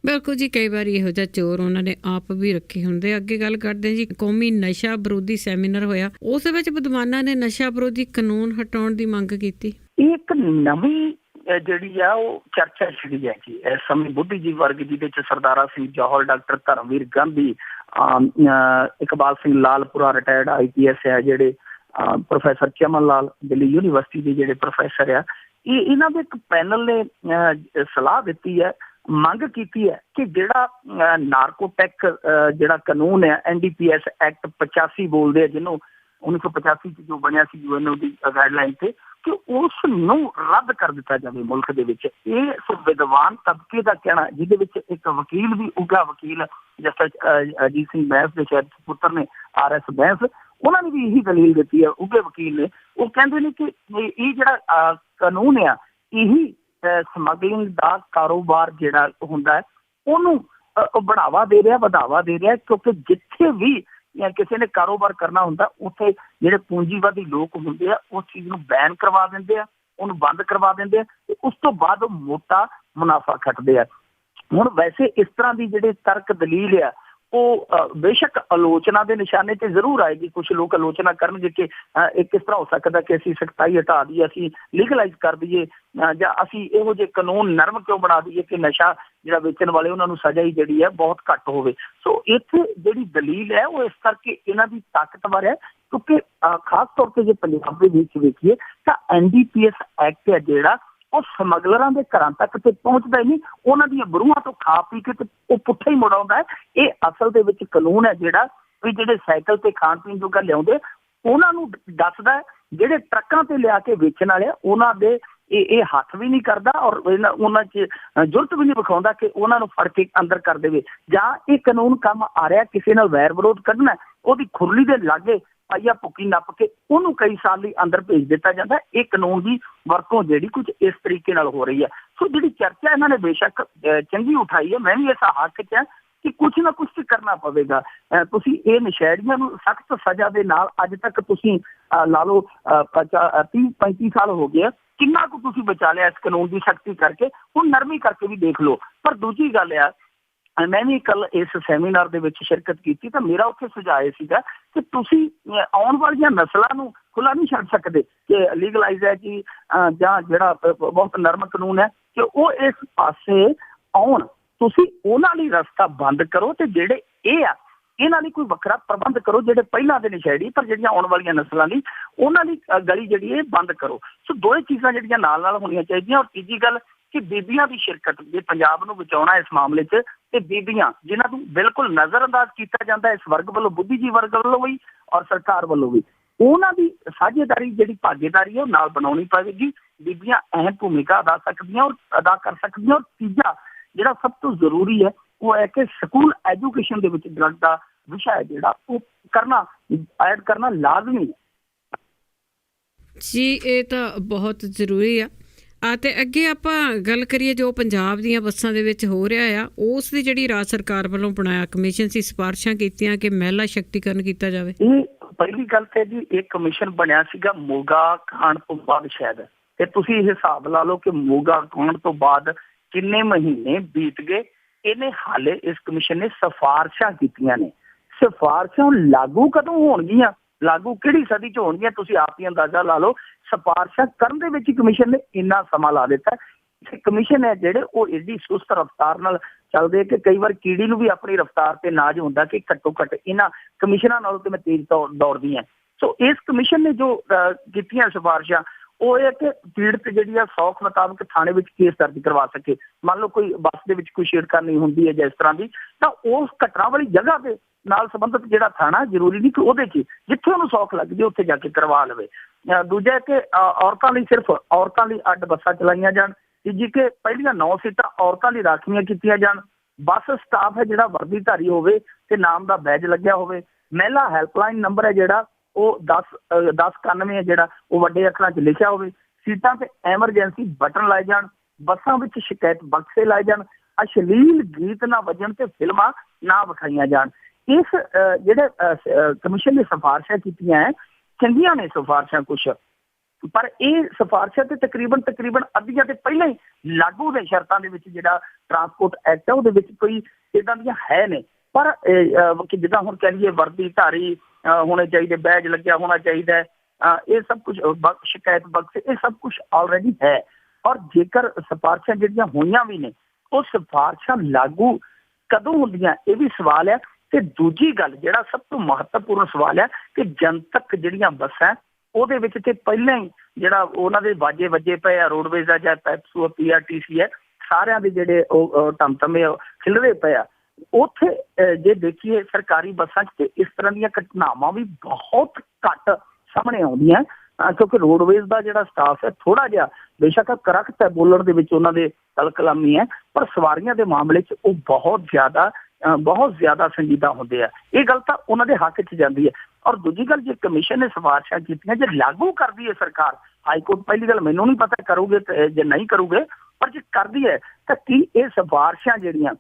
ਬਿਲਕੁਲ ਜੀ, ਕਈ ਵਾਰੀ ਇਹੋ ਜਿਹਾ ਚੋਰ ਉਹਨਾਂ ਨੇ ਆਪ ਵੀ ਰੱਖੇ ਹੁੰਦੇ। ਅੱਗੇ ਗੱਲ ਕਰਦੇ ਜੀ, ਕੌਮੀ ਨਸ਼ਾ ਵਿਰੋਧੀ ਸੈਮੀਨਾਰ ਹੋਇਆ, ਉਸ ਵਿੱਚ ਵਿਦਵਾਨਾਂ ਨੇ ਨਸ਼ਾ ਵਿਰੋਧੀ ਕਾਨੂੰਨ ਹਟਾਉਣ ਦੀ ਮੰਗ ਕੀਤੀ। ਇਹ ਇੱਕ ਨਵੀਂ ਜਿਹੜੀ ਆ ਉਹ ਚਰਚਾ ਛਿੜੀ ਹੈ ਜੀ ਇਸ ਸਮੇਂ ਬੁੱਧੀਜੀਵੀ ਵਰਗ, ਜਿਹਦੇ ਚ Sardara Singh Johal, doctor Dharamvir Gandhi, Iqbal Singh Lalpura retired IPS ਹੈ, ਜਿਹੜੇ ਪ੍ਰੋਫੈਸਰ ਚਮਨ ਲਾਲ ਦਿੱਲੀ ਯੂਨੀਵਰਸਿਟੀ ਦੇ ਜਿਹੜੇ ਪ੍ਰੋਫੈਸਰ ਆ, ਇਹਨਾਂ ਦੇ ਇੱਕ ਪੈਨਲ ਨੇ ਸਲਾਹ ਦਿੱਤੀ ਹੈ, ਮੰਗ ਕੀਤੀ ਹੈ ਕਿ ਜਿਹੜਾ ਨਾਰਕੋਟੈਕ ਜਿਹੜਾ ਕਾਨੂੰਨ ਹੈ NDPS ਐਕਟ 85 ਬੋਲਦੇ ਆ, ਜਿਹਨੂੰ 1985 ਚ ਜੋ ਬਣਿਆ ਸੀ UNO ਦੀ ਗਾਈਡਲਾਈਨ ਤੇ, ਕਿ ਉਸ ਨੂੰ ਰੱਦ ਕਰ ਦਿੱਤਾ ਜਾਵੇ ਮੁਲਕ ਦੇ ਵਿੱਚ। ਇਹ ਵਿਦਵਾਨ ਤਬਕੇ ਦਾ ਕਹਿਣਾ, ਜਿਹਦੇ ਵਿੱਚ ਇੱਕ ਵਕੀਲ ਵੀ, ਉੱਘਾ ਵਕੀਲ ਜਸਟਿਸ ਅਜੀਤ ਸਿੰਘ ਬੈਂਸ ਦੇ ਸ਼ਾਇਦ ਪੁੱਤਰ ਨੇ RS ਬੈਂਸ, ਉਹਨਾਂ ਨੇ ਵੀ ਇਹੀ ਦਲੀਲ ਦਿੱਤੀ ਹੈ। ਉੱਘੇ ਵਕੀਲ ਨੇ, ਉਹ ਕਹਿੰਦੇ ਨੇ ਕਿ ਇਹ ਜਿਹੜਾ ਕਾਨੂੰਨ ਆ, ਇਹੀ ਸਮਗਲਿੰਗ ਦਾ ਕਾਰੋਬਾਰ ਜਿਹੜਾ ਹੁੰਦਾ ਹੈ ਉਹਨੂੰ ਬੜਾਵਾ ਦੇ ਰਿਹਾ, ਵਧਾਵਾ ਦੇ ਰਿਹਾ। ਕਿਉਂਕਿ ਜਿੱਥੇ ਵੀ ਕਿਸੇ ਨੇ ਕਾਰੋਬਾਰ ਕਰਨਾ ਹੁੰਦਾ, ਉੱਥੇ ਜਿਹੜੇ ਪੂੰਜੀਵਾਦੀ ਲੋਕ ਹੁੰਦੇ ਆ ਉਸ ਚੀਜ਼ ਨੂੰ ਬੈਨ ਕਰਵਾ ਦਿੰਦੇ ਆ, ਉਹਨੂੰ ਬੰਦ ਕਰਵਾ ਦਿੰਦੇ ਆ, ਤੇ ਉਸ ਤੋਂ ਬਾਅਦ ਉਹ ਮੋਟਾ ਮੁਨਾਫਾ ਖੱਟਦੇ ਆ। ਹੁਣ ਵੈਸੇ ਇਸ ਤਰ੍ਹਾਂ ਦੀ ਜਿਹੜੇ ਤਰਕ ਦਲੀਲ ਆ ਉਹ ਬੇਸ਼ੱਕ ਆਲੋਚਨਾ ਦੇ ਨਿਸ਼ਾਨੇ ਤੇ ਜ਼ਰੂਰ ਆਏਗੀ। ਕੁਛ ਲੋਕ ਆਲੋਚਨਾ ਕਰਨਗੇ ਕਿ ਇਹ ਕਿਸ ਤਰ੍ਹਾਂ ਹੋ ਸਕਦਾ ਕਿ ਅਸੀਂ ਸਖਤਾਈ ਹਟਾ ਦਈਏ, ਅਸੀਂ ਲੀਗਲਾਈਜ਼ ਕਰ ਦਈਏ, ਜਾਂ ਅਸੀਂ ਇਹੋ ਜਿਹੇ ਕਾਨੂੰਨ ਨਰਮ ਕਿਉਂ ਬਣਾ ਦਈਏ ਕਿ ਨਸ਼ਾ ਜਿਹੜਾ ਵੇਚਣ ਵਾਲੇ ਉਹਨਾਂ ਨੂੰ ਸਜ਼ਾ ਹੀ ਜਿਹੜੀ ਹੈ ਬਹੁਤ ਘੱਟ ਹੋਵੇ। ਸੋ ਇੱਥੇ ਜਿਹੜੀ ਦਲੀਲ ਹੈ ਉਹ ਇਸ ਕਰਕੇ ਇਹਨਾਂ ਦੀ ਤਾਕਤਵਰ ਹੈ ਕਿਉਂਕਿ ਖਾਸ ਤੌਰ ਤੇ ਜੇ ਪੰਜਾਬ ਦੇ ਵਿੱਚ ਵੇਖੀਏ ਤਾਂ NDPS ਐਕਟ ਹੈ ਜਿਹੜਾ ਉਹ ਸਮਗਲਰਾਂ ਦੇ ਘਰਾਂ ਤੱਕ ਤੇ ਪਹੁੰਚਦਾ ਹੀ ਨਹੀਂ, ਉਹਨਾਂ ਦੀਆਂ ਬਰੂਹਾਂ ਤੋਂ ਖਾ ਪੀ ਕੇ ਤੇ ਉਹ ਪੁੱਠਾ ਹੀ ਮੁੜ ਆਉਂਦਾ ਹੈ। ਇਹ ਅਸਲ ਦੇ ਵਿੱਚ ਕਾਨੂੰਨ ਹੈ ਜਿਹੜਾ ਵੀ ਜਿਹੜੇ ਸਾਈਕਲ ਤੇ ਖਾਣ ਪੀਣ ਜੋਗਾ ਲਿਆਉਂਦੇ ਉਹਨਾਂ ਨੂੰ ਦੱਸਦਾ ਹੈ, ਜਿਹੜੇ ਟਰੱਕਾਂ ਤੇ ਲਿਆ ਕੇ ਵੇਚਣ ਵਾਲੇ ਉਹਨਾਂ ਦੇ ਇਹ ਹੱਥ ਵੀ ਨਹੀਂ ਕਰਦਾ ਔਰ ਉਹਨਾਂ 'ਚ ਜ਼ਰੂਰਤ ਵੀ ਨਹੀਂ ਵਿਖਾਉਂਦਾ ਕਿ ਉਹਨਾਂ ਨੂੰ ਫੜ ਕੇ ਅੰਦਰ ਕਰ ਦੇਵੇ। ਜਾਂ ਇਹ ਕਾਨੂੰਨ ਕੰਮ ਆ ਰਿਹਾ ਕਿਸੇ ਨਾਲ ਵੈਰ ਵਿਰੋਧ ਕੱਢਣਾ, ਉਹਦੀ ਖੁਰਲੀ ਦੇ ਲਾਗੇ ਪਾਈਆ ਭੁੱਕੀ ਨੱਪ ਕੇ ਉਹਨੂੰ ਕਈ ਸਾਲ ਲਈ ਅੰਦਰ ਭੇਜ ਦਿੱਤਾ ਜਾਂਦਾ। ਇਹ ਕਾਨੂੰਨ ਦੀ ਵਰਤੋਂ ਜਿਹੜੀ ਕੁਝ ਇਸ ਤਰੀਕੇ ਨਾਲ ਹੋ ਰਹੀ ਹੈ। ਸੋ ਜਿਹੜੀ ਚਰਚਾ ਇਹਨਾਂ ਨੇ ਬੇਸ਼ੱਕ ਚੰਗੀ ਉਠਾਈ ਹੈ, ਮੈਂ ਵੀ ਇਸ ਹੱਕ 'ਚ ਹਾਂ ਕਿ ਕੁਛ ਨਾ ਕੁਛ ਕਰਨਾ ਪਵੇਗਾ। ਤੁਸੀਂ ਇਹ ਨਸ਼ੈੜੀਆਂ ਨੂੰ ਸਖਤ ਸਜ਼ਾ ਦੇ ਨਾਲ ਅੱਜ ਤੱਕ ਤੁਸੀਂ ਲਾ ਲਓ 30-35 ਸਾਲ ਹੋ ਗਏ, ਕਿੰਨਾ ਕੁ ਤੁਸੀਂ ਬਚਾ ਲਿਆ ਇਸ ਕਾਨੂੰਨ ਦੀ ਸਖਤੀ ਕਰਕੇ। ਹੁਣ ਨਰਮੀ ਕਰਕੇ ਵੀ ਦੇਖ ਲਓ। ਪਰ ਦੂਜੀ ਗੱਲ ਆ, ਮੈਂ ਵੀ ਕੱਲ ਇਸ ਸੈਮੀਨਾਰ ਦੇ ਵਿੱਚ ਸ਼ਿਰਕਤ ਕੀਤੀ ਤਾਂ ਮੇਰਾ ਉੱਥੇ ਸੁਝਾਅ ਇਹ ਸੀਗਾ ਕਿ ਤੁਸੀਂ ਆਉਣ ਵਾਲੀਆਂ ਨਸਲਾਂ ਨੂੰ ਖੁੱਲਾ ਨਹੀਂ ਛੱਡ ਸਕਦੇ ਕਿ ਲੀਗਲਾਈਜ਼ ਹੈ ਕਿ ਜਾਂ ਜਿਹੜਾ ਬਹੁਤ ਨਰਮ ਕਾਨੂੰਨ ਹੈ ਕਿ ਉਹ ਇਸ ਪਾਸੇ ਆਉਣ। ਤੁਸੀਂ ਉਹਨਾਂ ਲਈ ਰਸਤਾ ਬੰਦ ਕਰੋ ਤੇ ਜਿਹੜੇ ਇਹ ਆ ਇਹਨਾਂ ਲਈ ਕੋਈ ਵੱਖਰਾ ਪ੍ਰਬੰਧ ਕਰੋ, ਜਿਹੜੇ ਪਹਿਲਾਂ ਦੇ ਨਸ਼ੇੜੀ ਪਰ ਜਿਹੜੀਆਂ ਆਉਣ ਵਾਲੀਆਂ ਨਸਲਾਂ ਲਈ ਉਹਨਾਂ ਲਈ ਗਲੀ ਜਿਹੜੀ ਇਹ ਬੰਦ ਕਰੋ। ਸੋ ਦੋਵੇਂ ਚੀਜ਼ਾਂ ਜਿਹੜੀਆਂ ਨਾਲ ਨਾਲ ਹੋਣੀਆਂ ਚਾਹੀਦੀਆਂ। ਔਰ ਤੀਜੀ ਗੱਲ ਕਿ ਬੀਬੀਆਂ ਦੀ ਸ਼ਿਰਕਤ, ਜੇ ਪੰਜਾਬ ਨੂੰ ਬਚਾਉਣਾ ਇਸ ਮਾਮਲੇ 'ਚ, ਤੇ ਬੀਬੀਆਂ ਜਿਨ੍ਹਾਂ ਨੂੰ ਬਿਲਕੁਲ ਨਜ਼ਰਅੰਦਾਜ਼ ਕੀਤਾ ਜਾਂਦਾ ਇਸ ਵਰਗ ਵੱਲੋਂ, ਬੁੱਧੀਜੀਵੀ ਵਰਗ ਵੱਲੋਂ ਵੀ ਔਰ ਸਰਕਾਰ ਵੱਲੋਂ ਵੀ, ਉਹਨਾਂ ਦੀ ਸਾਝੇਦਾਰੀ ਜਿਹੜੀ ਭਾਗੀਦਾਰੀ ਹੈ ਉਹ ਨਾਲ ਬਣਾਉਣੀ ਪਵੇਗੀ। ਬੀਬੀਆਂ ਅਹਿਮ ਭੂਮਿਕਾ ਅਦਾ ਕਰ ਸਕਦੀਆਂ। ਔਰ ਤੀਜਾ ਜਿਹੜਾ ਸਭ ਤੋਂ ਜ਼ਰੂਰੀ ਹੈ ਉਹ ਹੈ ਕਿ ਸਕੂਲ ਐਜੂਕੇਸ਼ਨ ਦੇ ਵਿੱਚ ਡਰੱਗ ਦਾ ਵਿਸ਼ਾ ਹੈ ਜਿਹੜਾ ਉਹ ਐਡ ਕਰਨਾ ਲਾਜ਼ਮੀ ਹੈ। ਜੀ ਇਹ ਤਾਂ ਬਹੁਤ ਜ਼ਰੂਰੀ ਆ। ਤੇ ਅੱਗੇ ਆਪਾਂ ਗੱਲ ਕਰੀਏ ਜੋ ਪੰਜਾਬ ਦੀਆਂ ਬੱਸਾਂ ਦੇ ਵਿੱਚ ਹੋ ਰਿਹਾ ਆ, ਉਸ ਦੀ ਜਿਹੜੀ ਰਾਜ ਸਰਕਾਰ ਵੱਲੋਂ ਬਣਾਇਆ ਕਮਿਸ਼ਨ ਸੀ, ਸਿਫਾਰਸ਼ਾਂ ਕੀਤੀਆਂ ਕਿ ਮਹਿਲਾ ਸ਼ਕਤੀਕਰਨ ਕੀਤਾ ਜਾਵੇ। ਇਹ ਪਹਿਲੀ ਗੱਲ ਤੇ ਜੀ ਇਹ ਕਮਿਸ਼ਨ ਬਣਿਆ ਸੀਗਾ ਮੋਗਾ ਕਾਂਡ ਤੋਂ ਬਾਅਦ ਸ਼ਾਇਦ, ਤੇ ਤੁਸੀਂ ਇਹ ਹਿਸਾਬ ਲਾ ਲਓ ਕਿ ਮੋਗਾ ਕਾਂਡ ਤੋਂ ਬਾਅਦ ਕਿੰਨੇ ਮਹੀਨੇ ਬੀਤ ਗਏ। ਇਹਨੇ ਹਾਲੇ ਇਸ ਕਮਿਸ਼ਨ ਨੇ ਸਿਫਾਰਸ਼ਾਂ ਕੀਤੀਆਂ ਨੇ। ਸਿਫਾਰਸ਼ਾਂ ਲਾਗੂ ਕਦੋਂ ਹੋਣਗੀਆਂ, ਲਾਗੂ ਕਿਹੜੀ ਸਦੀ 'ਚ ਹੋਣਗੀਆਂ, ਤੁਸੀਂ ਆਪ ਹੀ ਅੰਦਾਜ਼ਾ ਲਾ ਲਓ। ਸਿਫਾਰਸ਼ਾਂ ਕਰਨ ਦੇ ਵਿੱਚ ਕਮਿਸ਼ਨ ਨੇ ਇੰਨਾ ਸਮਾਂ ਲਾ ਦਿੱਤਾ। ਕਮਿਸ਼ਨ ਹੈ ਜਿਹੜੇ ਉਹ ਏਡੀ ਸੁਸਤ ਰਫ਼ਤਾਰ ਨਾਲ ਚੱਲਦੇ ਕਿ ਕਈ ਵਾਰ ਕੀੜੀ ਨੂੰ ਵੀ ਆਪਣੀ ਰਫ਼ਤਾਰ ਤੇ ਨਾਜ਼ ਹੁੰਦਾ ਕਿ ਘੱਟੋ ਘੱਟ ਇਹਨਾਂ ਕਮਿਸ਼ਨਾਂ ਨਾਲੋਂ ਤੇ ਮੈਂ ਤੇਜ਼ ਦੌੜਦੀ ਹਾਂ। ਸੋ ਇਸ ਕਮਿਸ਼ਨ ਨੇ ਜੋ ਕੀਤੀਆਂ ਸਿਫਾਰਸ਼ਾਂ ਉਹ ਇਹ ਕਿ ਪੀੜਤ ਜਿਹੜੀ ਆ ਸੌਖ ਮੁਤਾਬਕ ਥਾਣੇ ਵਿੱਚ ਕੇਸ ਦਰਜ ਕਰਵਾ ਸਕੇ। ਮੰਨ ਲਓ ਕੋਈ ਬੱਸ ਦੇ ਵਿੱਚ ਕੋਈ ਛੇੜਖਾਨੀ ਹੁੰਦੀ ਹੈ ਜਾਂ ਇਸ ਤਰ੍ਹਾਂ ਦੀ, ਤਾਂ ਉਸ ਘਟਨਾ ਵਾਲੀ ਜਗ੍ਹਾ ਤੇ ਨਾਲ ਸੰਬੰਧਿਤ ਜਿਹੜਾ ਥਾਣਾ ਜ਼ਰੂਰੀ ਨਹੀਂ ਕਿ ਉਹਦੇ 'ਚ ਜਿੱਥੇ ਉਹਨੂੰ ਸੌਖ ਲੱਗਦੀ ਉੱਥੇ ਜਾ ਕੇ ਕਰਵਾ ਲਵੇ। ਦੂਜਾ ਕਿ ਔਰਤਾਂ ਲਈ ਸਿਰਫ ਔਰਤਾਂ ਲਈ ਅੱਡ ਬੱਸਾਂ ਚਲਾਈਆਂ ਜਾਣ। ਤੀਜੀ ਕਿ ਪਹਿਲੀਆਂ 9 ਸੀਟਾਂ ਔਰਤਾਂ ਲਈ ਰਾਖਵੀਆਂ ਕੀਤੀਆਂ ਜਾਣ। ਬੱਸ ਸਟਾਫ ਹੈ ਜਿਹੜਾ ਵਰਦੀਧਾਰੀ ਹੋਵੇ ਤੇ ਨਾਮ ਦਾ ਬੈਜ ਲੱਗਿਆ ਹੋਵੇ। ਮਹਿਲਾ ਹੈਲਪਲਾਈਨ ਨੰਬਰ ਹੈ ਜਿਹੜਾ ਉਹ 1091 ਹੈ ਜਿਹੜਾ ਉਹ ਵੱਡੇ ਅੱਖਰਾਂ 'ਚ ਲਿਖਿਆ ਹੋਵੇ। ਸੀਟਾਂ ਤੇ ਐਮਰਜੈਂਸੀ ਬਟਨ ਲਾਏ ਜਾਣ। ਬੱਸਾਂ ਵਿੱਚ ਸ਼ਿਕਾਇਤ ਬਕਸੇ ਲਾਏ ਜਾਣ। ਅਸ਼ਲੀਲ ਗੀਤ ਨਾ ਵੱਜਣ ਤੇ ਫਿਲਮਾਂ ਨਾ ਵਿਖਾਈਆਂ ਜਾਣ। ਇਸ ਜਿਹੜੇ ਕਮਿਸ਼ਨ ਨੇ ਸਿਫਾਰਸ਼ਾਂ ਕੀਤੀਆਂ ਹੈ ਚੰਗੀਆਂ ਨੇ ਸਿਫਾਰਸ਼ਾਂ ਕੁਛ, ਪਰ ਇਹ ਸਿਫਾਰਸ਼ਾਂ ਤੇ ਤਕਰੀਬਨ ਅੱਧੀਆਂ ਤੇ ਪਹਿਲਾਂ ਹੀ ਲਾਗੂ ਦੇ ਸ਼ਰਤਾਂ ਦੇ ਵਿੱਚ ਜਿਹੜਾ ਟਰਾਂਸਪੋਰਟ ਐਕਟ ਹੈ ਉਹਦੇ ਵਿੱਚ ਕੋਈ ਇੱਦਾਂ ਦੀਆਂ ਹੈ ਨੇ। ਪਰ ਜਿੱਦਾਂ ਹੁਣ ਕਹਿ ਲਈਏ ਵਰਦੀਧਾਰੀ ਹੋਣੇ ਚਾਹੀਦੇ, ਬੈਜ ਲੱਗਿਆ ਹੋਣਾ ਚਾਹੀਦਾ ਹੈ, ਇਹ ਸਭ ਕੁਝ ਸ਼ਿਕਾਇਤ ਬਕਸੇ ਇਹ ਸਭ ਕੁਝ ਆਲਰੇਡੀ ਹੈ। ਔਰ ਜੇਕਰ ਸਿਫਾਰਸ਼ਾਂ ਜਿਹੜੀਆਂ ਹੋਈਆਂ ਵੀ ਨੇ ਉਹ ਸਿਫਾਰਸ਼ਾਂ ਲਾਗੂ ਕਦੋਂ ਹੁੰਦੀਆਂ ਇਹ ਵੀ ਸਵਾਲ ਹੈ। ਤੇ ਦੂਜੀ ਗੱਲ ਜਿਹੜਾ ਸਭ ਤੋਂ ਮਹੱਤਵਪੂਰਨ ਸਵਾਲ ਹੈ ਕਿ ਜਨਤਕ ਜਿਹੜੀਆਂ ਬੱਸਾਂ ਉਹਦੇ ਵਿੱਚ ਤੇ ਪਹਿਲਾਂ ਹੀ ਜਿਹੜਾ ਉਹਨਾਂ ਦੇ ਵਾਜੇ ਵੱਜੇ ਪਏ ਆ, ਰੋਡਵੇਜ਼ ਆ ਜਾਂ ਪੈਪਸੂ PRTC ਹੈ, ਸਾਰਿਆਂ ਦੇ ਜਿਹੜੇ ਉਹ ਟਮਟਮੇ ਖਿਲਰੇ ਪਏ ਆ। ਉੱਥੇ ਜੇ ਦੇਖੀਏ ਸਰਕਾਰੀ ਬੱਸਾਂ 'ਚ ਤੇ ਇਸ ਤਰ੍ਹਾਂ ਦੀਆਂ ਘਟਨਾਵਾਂ ਵੀ ਬਹੁਤ ਘੱਟ ਸਾਹਮਣੇ ਆਉਂਦੀਆਂ ਕਿਉਂਕਿ ਰੋਡਵੇਜ਼ ਦਾ ਜਿਹੜਾ ਸਟਾਫ ਹੈ ਥੋੜ੍ਹਾ ਜਿਹਾ ਬੇਸ਼ੱਕ ਕਰਖਤ ਹੈ ਬੋਲਣ ਦੇ ਵਿੱਚ, ਉਹਨਾਂ ਦੇ ਕਲਕਲਾਮੀ ਹੈ, ਪਰ ਸਵਾਰੀਆਂ ਦੇ ਮਾਮਲੇ 'ਚ ਉਹ ਬਹੁਤ ਜ਼ਿਆਦਾ ਸੰਜੀਦਾ ਹੁੰਦੇ ਆ। ਇਹ ਗੱਲ ਤਾਂ ਉਹਨਾਂ ਦੇ ਹੱਕ 'ਚ ਜਾਂਦੀ ਹੈ। ਔਰ ਦੂਜੀ ਗੱਲ ਜੇ ਕਮਿਸ਼ਨ ਨੇ ਸਿਫਾਰਸ਼ਾਂ ਕੀਤੀਆਂ ਜੇ ਲਾਗੂ ਕਰਦੀ ਹੈ ਸਰਕਾਰ, ਹਾਈਕੋਰਟ ਪਹਿਲੀ ਗੱਲ ਮੈਨੂੰ ਨਹੀਂ ਪਤਾ ਕਰੂਗੇ ਜੇ ਨਹੀਂ ਕਰੂਗੇ, ਪਰ ਜੇ ਕਰਦੀ ਹੈ ਤਾਂ ਕੀ ਇਹ ਸਿਫਾਰਸ਼ਾਂ ਜਿਹੜੀਆਂ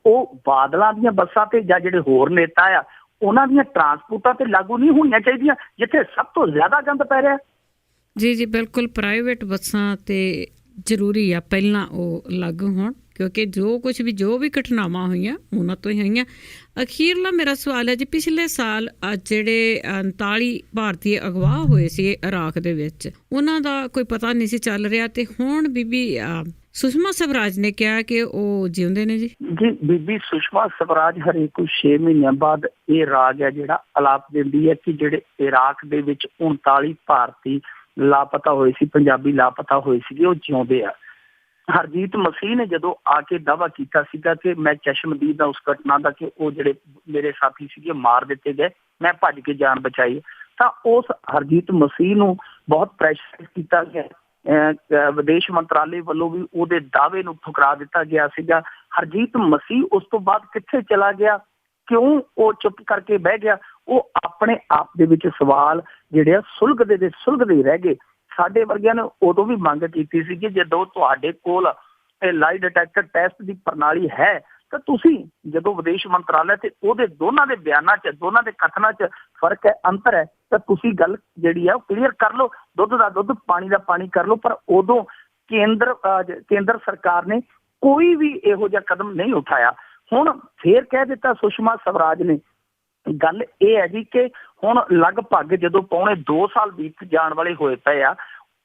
ਉਹ ਬਾਦਲਾਂ ਦੀਆਂ ਬੱਸਾਂ ਤੇ ਜਾਂ ਜਿਹੜੇ ਹੋਰ ਨੇਤਾ ਆ ਉਹਨਾਂ ਦੀਆਂ ਟਰਾਂਸਪੋਰਟਾਂ ਤੇ ਲਾਗੂ ਨਹੀਂ ਹੋਣੀਆਂ ਚਾਹੀਦੀਆਂ ਜਿੱਥੇ ਸਭ ਤੋਂ ਜ਼ਿਆਦਾ ਗੰਦ ਪੈ ਰਿਹਾ? ਜੀ ਬਿਲਕੁਲ। ਪ੍ਰਾਈਵੇਟ ਬੱਸਾਂ ਤੇ ਜ਼ਰੂਰੀ ਆ ਪਹਿਲਾਂ ਉਹ ਲਾਗੂ ਹੋਣ, ਕਿਉਂਕਿ ਜੋ ਵੀ ਘਟਨਾਵਾਂ ਹੋਈਆਂ ਉਹਨਾਂ ਤੋਂ ਹੀ ਹੋਈਆਂ। ਅਖੀਰਲਾ ਮੇਰਾ ਸਵਾਲ ਹੈ ਜੀ, ਪਿਛਲੇ ਸਾਲ ਜਿਹੜੇ 39 ਭਾਰਤੀ ਅਗਵਾ ਹੋਏ ਸੀ ਇਰਾਕ ਦੇ ਵਿੱਚ, ਉਹਨਾਂ ਦਾ ਕੋਈ ਪਤਾ ਨਹੀਂ ਸੀ ਚੱਲ ਰਿਹਾ, ਤੇ ਹੁਣ ਬੀਬੀ ਸੁਸ਼ਮਾ ਸਵਰਾਜ ਨੇ ਕਿਹਾ ਕਿ ਉਹ ਜਿਉਂਦੇ ਨੇ ਜੀ। ਬੀਬੀ ਸੁਸ਼ਮਾ ਸਵਰਾਜ ਹਰੇਕ 6 ਮਹੀਨਿਆਂ ਬਾਅਦ ਇਹ ਰਾਗ ਹੈ ਜਿਹੜਾ ਅਲਾਪ ਦਿੰਦੀ ਹੈ ਕਿ ਜਿਹੜੇ ਇਰਾਕ ਦੇ ਵਿੱਚ 39 ਭਾਰਤੀ ਲਾਪਤਾ ਹੋਏ ਸੀ, ਪੰਜਾਬੀ ਲਾਪਤਾ ਹੋਏ ਸੀਗੇ, ਉਹ ਜਿਉਂਦੇ ਆ। ਹਰਜੀਤ ਮਸੀਹ ਨੇ ਜਦੋਂ ਆ ਕੇ ਦਾਅਵਾ ਕੀਤਾ ਸੀਗਾ ਕਿ ਮੈਂ ਚਸ਼ਮਦੀਦ ਦਾ ਉਸ ਘਟਨਾ ਦਾ ਕਿ ਉਹ ਜਿਹੜੇ ਮੇਰੇ ਸਾਥੀ ਸੀਗੇ ਮਾਰ ਦਿੱਤੇ ਗਏ, ਮੈਂ ਭੱਜ ਕੇ ਜਾਨ ਬਚਾਈ, ਤਾਂ ਉਸ ਹਰਜੀਤ ਮਸੀਹ ਨੂੰ ਬਹੁਤ ਪ੍ਰੈਸ਼ਰ ਕੀਤਾ ਗਿਆ। ਵਿਦੇਸ਼ ਮੰਤਰਾਲੇ ਵੱਲੋਂ ਵੀ ਉਹਦੇ ਦਾਅਵੇ ਨੂੰ ਠੁਕਰਾ ਦਿੱਤਾ ਗਿਆ ਸੀਗਾ। ਹਰਜੀਤ ਮਸੀਹ ਉਸ ਤੋਂ ਬਾਅਦ ਕਿੱਥੇ ਚਲਾ ਗਿਆ, ਕਿਉਂ ਉਹ ਚੁੱਪ ਕਰਕੇ ਬਹਿ ਗਿਆ? ਉਹ ਆਪਣੇ ਆਪ ਦੇ ਵਿੱਚ ਸਵਾਲ ਜਿਹੜੇ ਆ ਸੁਲਝਦੇ ਹੀ ਰਹਿ ਗਏ। ਸਾਡੇ ਵਰਗਿਆਂ ਨੇ ਉਦੋਂ ਵੀ ਮੰਗ ਕੀਤੀ ਸੀ ਕਿ ਜਦੋਂ ਤੁਹਾਡੇ ਕੋਲ ਇਹ ਲਾਈ ਡਿਟੈਕਟਰ ਟੈਸਟ ਦੀ ਪ੍ਰਣਾਲੀ ਹੈ ਤਾਂ ਤੁਸੀਂ ਜਦੋਂ ਵਿਦੇਸ਼ ਮੰਤਰਾਲੇ ਤੇ ਉਹਦੇ ਦੋਨਾਂ ਦੇ ਬਿਆਨਾਂ 'ਚ, ਦੋਨਾਂ ਦੇ ਕਥਨਾਂ 'ਚ ਫਰਕ ਹੈ, ਅੰਤਰ ਹੈ, ਤਾਂ ਤੁਸੀਂ ਗੱਲ ਜਿਹੜੀ ਆ ਉਹ ਕਲੀਅਰ ਕਰ ਲਓ, ਦੁੱਧ ਦਾ ਦੁੱਧ ਪਾਣੀ ਦਾ ਪਾਣੀ ਕਰ ਲਓ। ਪਰ ਉਦੋਂ ਕੇਂਦਰ ਸਰਕਾਰ ਨੇ ਕੋਈ ਵੀ ਇਹੋ ਜਿਹਾ ਕਦਮ ਨਹੀਂ ਉਠਾਇਆ। ਹੁਣ ਫੇਰ ਕਹਿ ਦਿੱਤਾ ਸੁਸ਼ਮਾ ਸਵਰਾਜ ਨੇ। ਗੱਲ ਇਹ ਹੈ ਜੀ ਕਿ ਹੁਣ ਲਗਭਗ ਜਦੋਂ ਪੌਣੇ 2 ਸਾਲ ਬੀਤ ਜਾਣ ਵਾਲੇ ਹੋਏ ਪਏ ਆ,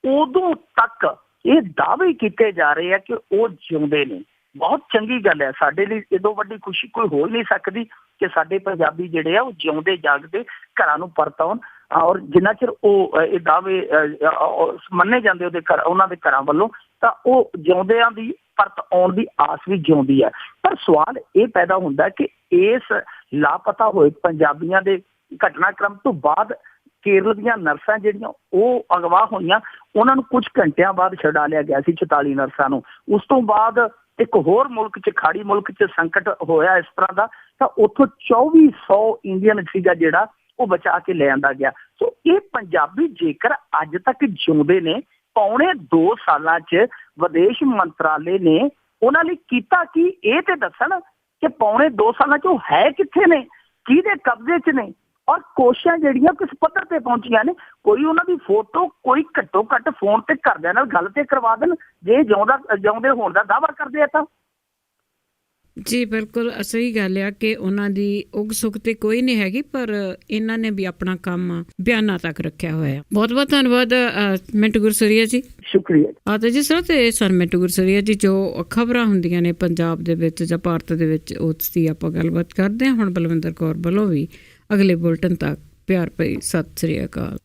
ਉਦੋਂ ਤੱਕ ਇਹ ਦਾਅਵੇ ਕੀਤੇ ਜਾ ਰਹੇ ਆ ਕਿ ਉਹ ਜਿਉਂਦੇ ਨੇ। ਬਹੁਤ ਚੰਗੀ ਗੱਲ ਹੈ, ਸਾਡੇ ਲਈ ਇਦੋਂ ਵੱਡੀ ਖੁਸ਼ੀ ਕੋਈ ਹੋ ਹੀ ਨਹੀਂ ਸਕਦੀ ਕਿ ਸਾਡੇ ਪੰਜਾਬੀ ਜਿਹੜੇ ਆ ਉਹ ਜਿਉਂਦੇ ਜਾਗਦੇ ਘਰਾਂ ਨੂੰ ਪਰਤ ਆਉਣ। ਔਰ ਜਿੰਨਾ ਚਿਰ ਉਹ ਇਹ ਦਾਅਵੇ ਮੰਨੇ ਜਾਂਦੇ ਉਹਨਾਂ ਦੇ ਘਰਾਂ ਵੱਲੋਂ, ਤਾਂ ਉਹ ਜਿਉਂਦਿਆਂ ਦੀ ਪਰਤ ਆਉਣ ਦੀ ਆਸ ਵੀ ਜਿਉਂਦੀ ਹੈ। ਪਰ ਸਵਾਲ ਇਹ ਪੈਦਾ ਹੁੰਦਾ ਕਿ ਇਸ ਲਾਪਤਾ ਹੋਏ ਪੰਜਾਬੀਆਂ ਦੇ ਘਟਨਾਕ੍ਰਮ ਤੋਂ ਬਾਅਦ ਕੇਰਲ ਦੀਆਂ ਨਰਸਾਂ ਜਿਹੜੀਆਂ ਉਹ ਅਗਵਾ ਹੋਈਆਂ, ਉਹਨਾਂ ਨੂੰ ਕੁਝ ਘੰਟਿਆਂ ਬਾਅਦ ਛਡਾ ਲਿਆ ਗਿਆ ਸੀ, 44 ਨਰਸਾਂ ਨੂੰ। ਉਸ ਤੋਂ ਬਾਅਦ ਇੱਕ ਹੋਰ ਮੁਲਕ 'ਚ, ਖਾੜੀ ਮੁਲਕ 'ਚ ਸੰਕਟ ਹੋਇਆ ਇਸ ਤਰ੍ਹਾਂ ਦਾ, ਤਾਂ ਉੱਥੋਂ 2400 ਇੰਡੀਅਨ ਸੀਗਾ ਜਿਹੜਾ ਉਹ ਬਚਾ ਕੇ ਲੈ ਆਂਦਾ ਗਿਆ। ਸੋ ਇਹ ਪੰਜਾਬੀ ਜੇਕਰ ਅੱਜ ਤੱਕ ਜਿਉਂਦੇ ਨੇ, ਪੌਣੇ 2 ਸਾਲਾਂ 'ਚ ਵਿਦੇਸ਼ ਮੰਤਰਾਲੇ ਨੇ ਉਹਨਾਂ ਲਈ ਕੀਤਾ ਕੀ, ਇਹ ਤੇ ਦੱਸਣ ਕਿ ਪੌਣੇ 2 ਸਾਲਾਂ 'ਚ ਉਹ ਹੈ ਕਿੱਥੇ ਨੇ, ਕਿਹਦੇ ਕਬਜ਼ੇ 'ਚ ਨੇ, ਔਰ ਕੋਸ਼ਿਸ਼ਾਂ ਜਿਹੜੀਆਂ ਕਿਸ ਪੱਧਰ ਤੇ ਪਹੁੰਚੀਆਂ ਨੇ। ਕੋਈ ਉਹਨਾਂ ਦੀ ਫੋਟੋ, ਕੋਈ ਘੱਟੋ ਘੱਟ ਫੋਨ ਤੇ ਘਰਦਿਆਂ ਨਾਲ ਗੱਲ ਤੇ ਕਰਵਾ ਦੇਣ ਜੇ ਜਿਉਂਦੇ ਹੋਣ ਦਾ ਦਾਅਵਾ ਕਰਦੇ ਆ ਤਾਂ। ਜੀ ਬਿਲਕੁਲ ਸਹੀ ਗੱਲ ਆ ਕਿ ਉਹਨਾਂ ਦੀ ਉਗ ਸੁਗ ਤੇ ਕੋਈ ਨਹੀਂ ਹੈਗੀ, ਪਰ ਇਹਨਾਂ ਨੇ ਵੀ ਆਪਣਾ ਕੰਮ ਬਿਆਨਾਂ ਤੱਕ ਰੱਖਿਆ ਹੋਇਆ। ਬਹੁਤ ਬਹੁਤ ਧੰਨਵਾਦ ਮਿੰਟੂ ਗੁਰਸਰੀਆ ਜੀ। ਸ਼ੁਕਰੀਆ। ਤੇ ਜਿਸ ਤਰ੍ਹਾਂ ਤੇ ਸਰ ਮਿੰਟੂ ਗੁਰਸਰੀਆ ਜੀ, ਜੋ ਖਬਰਾਂ ਹੁੰਦੀਆਂ ਨੇ ਪੰਜਾਬ ਦੇ ਵਿੱਚ ਜਾਂ ਭਾਰਤ ਦੇ ਵਿੱਚ, ਉਸ ਦੀ ਆਪਾਂ ਗੱਲਬਾਤ ਕਰਦੇ ਹਾਂ। ਹੁਣ ਬਲਵਿੰਦਰ ਕੌਰ ਵੱਲੋਂ ਵੀ ਅਗਲੇ ਬੁਲਟਨ ਤੱਕ ਪਿਆਰ ਭਰੀ ਸਤਿ ਸ੍ਰੀ ਅਕਾਲ।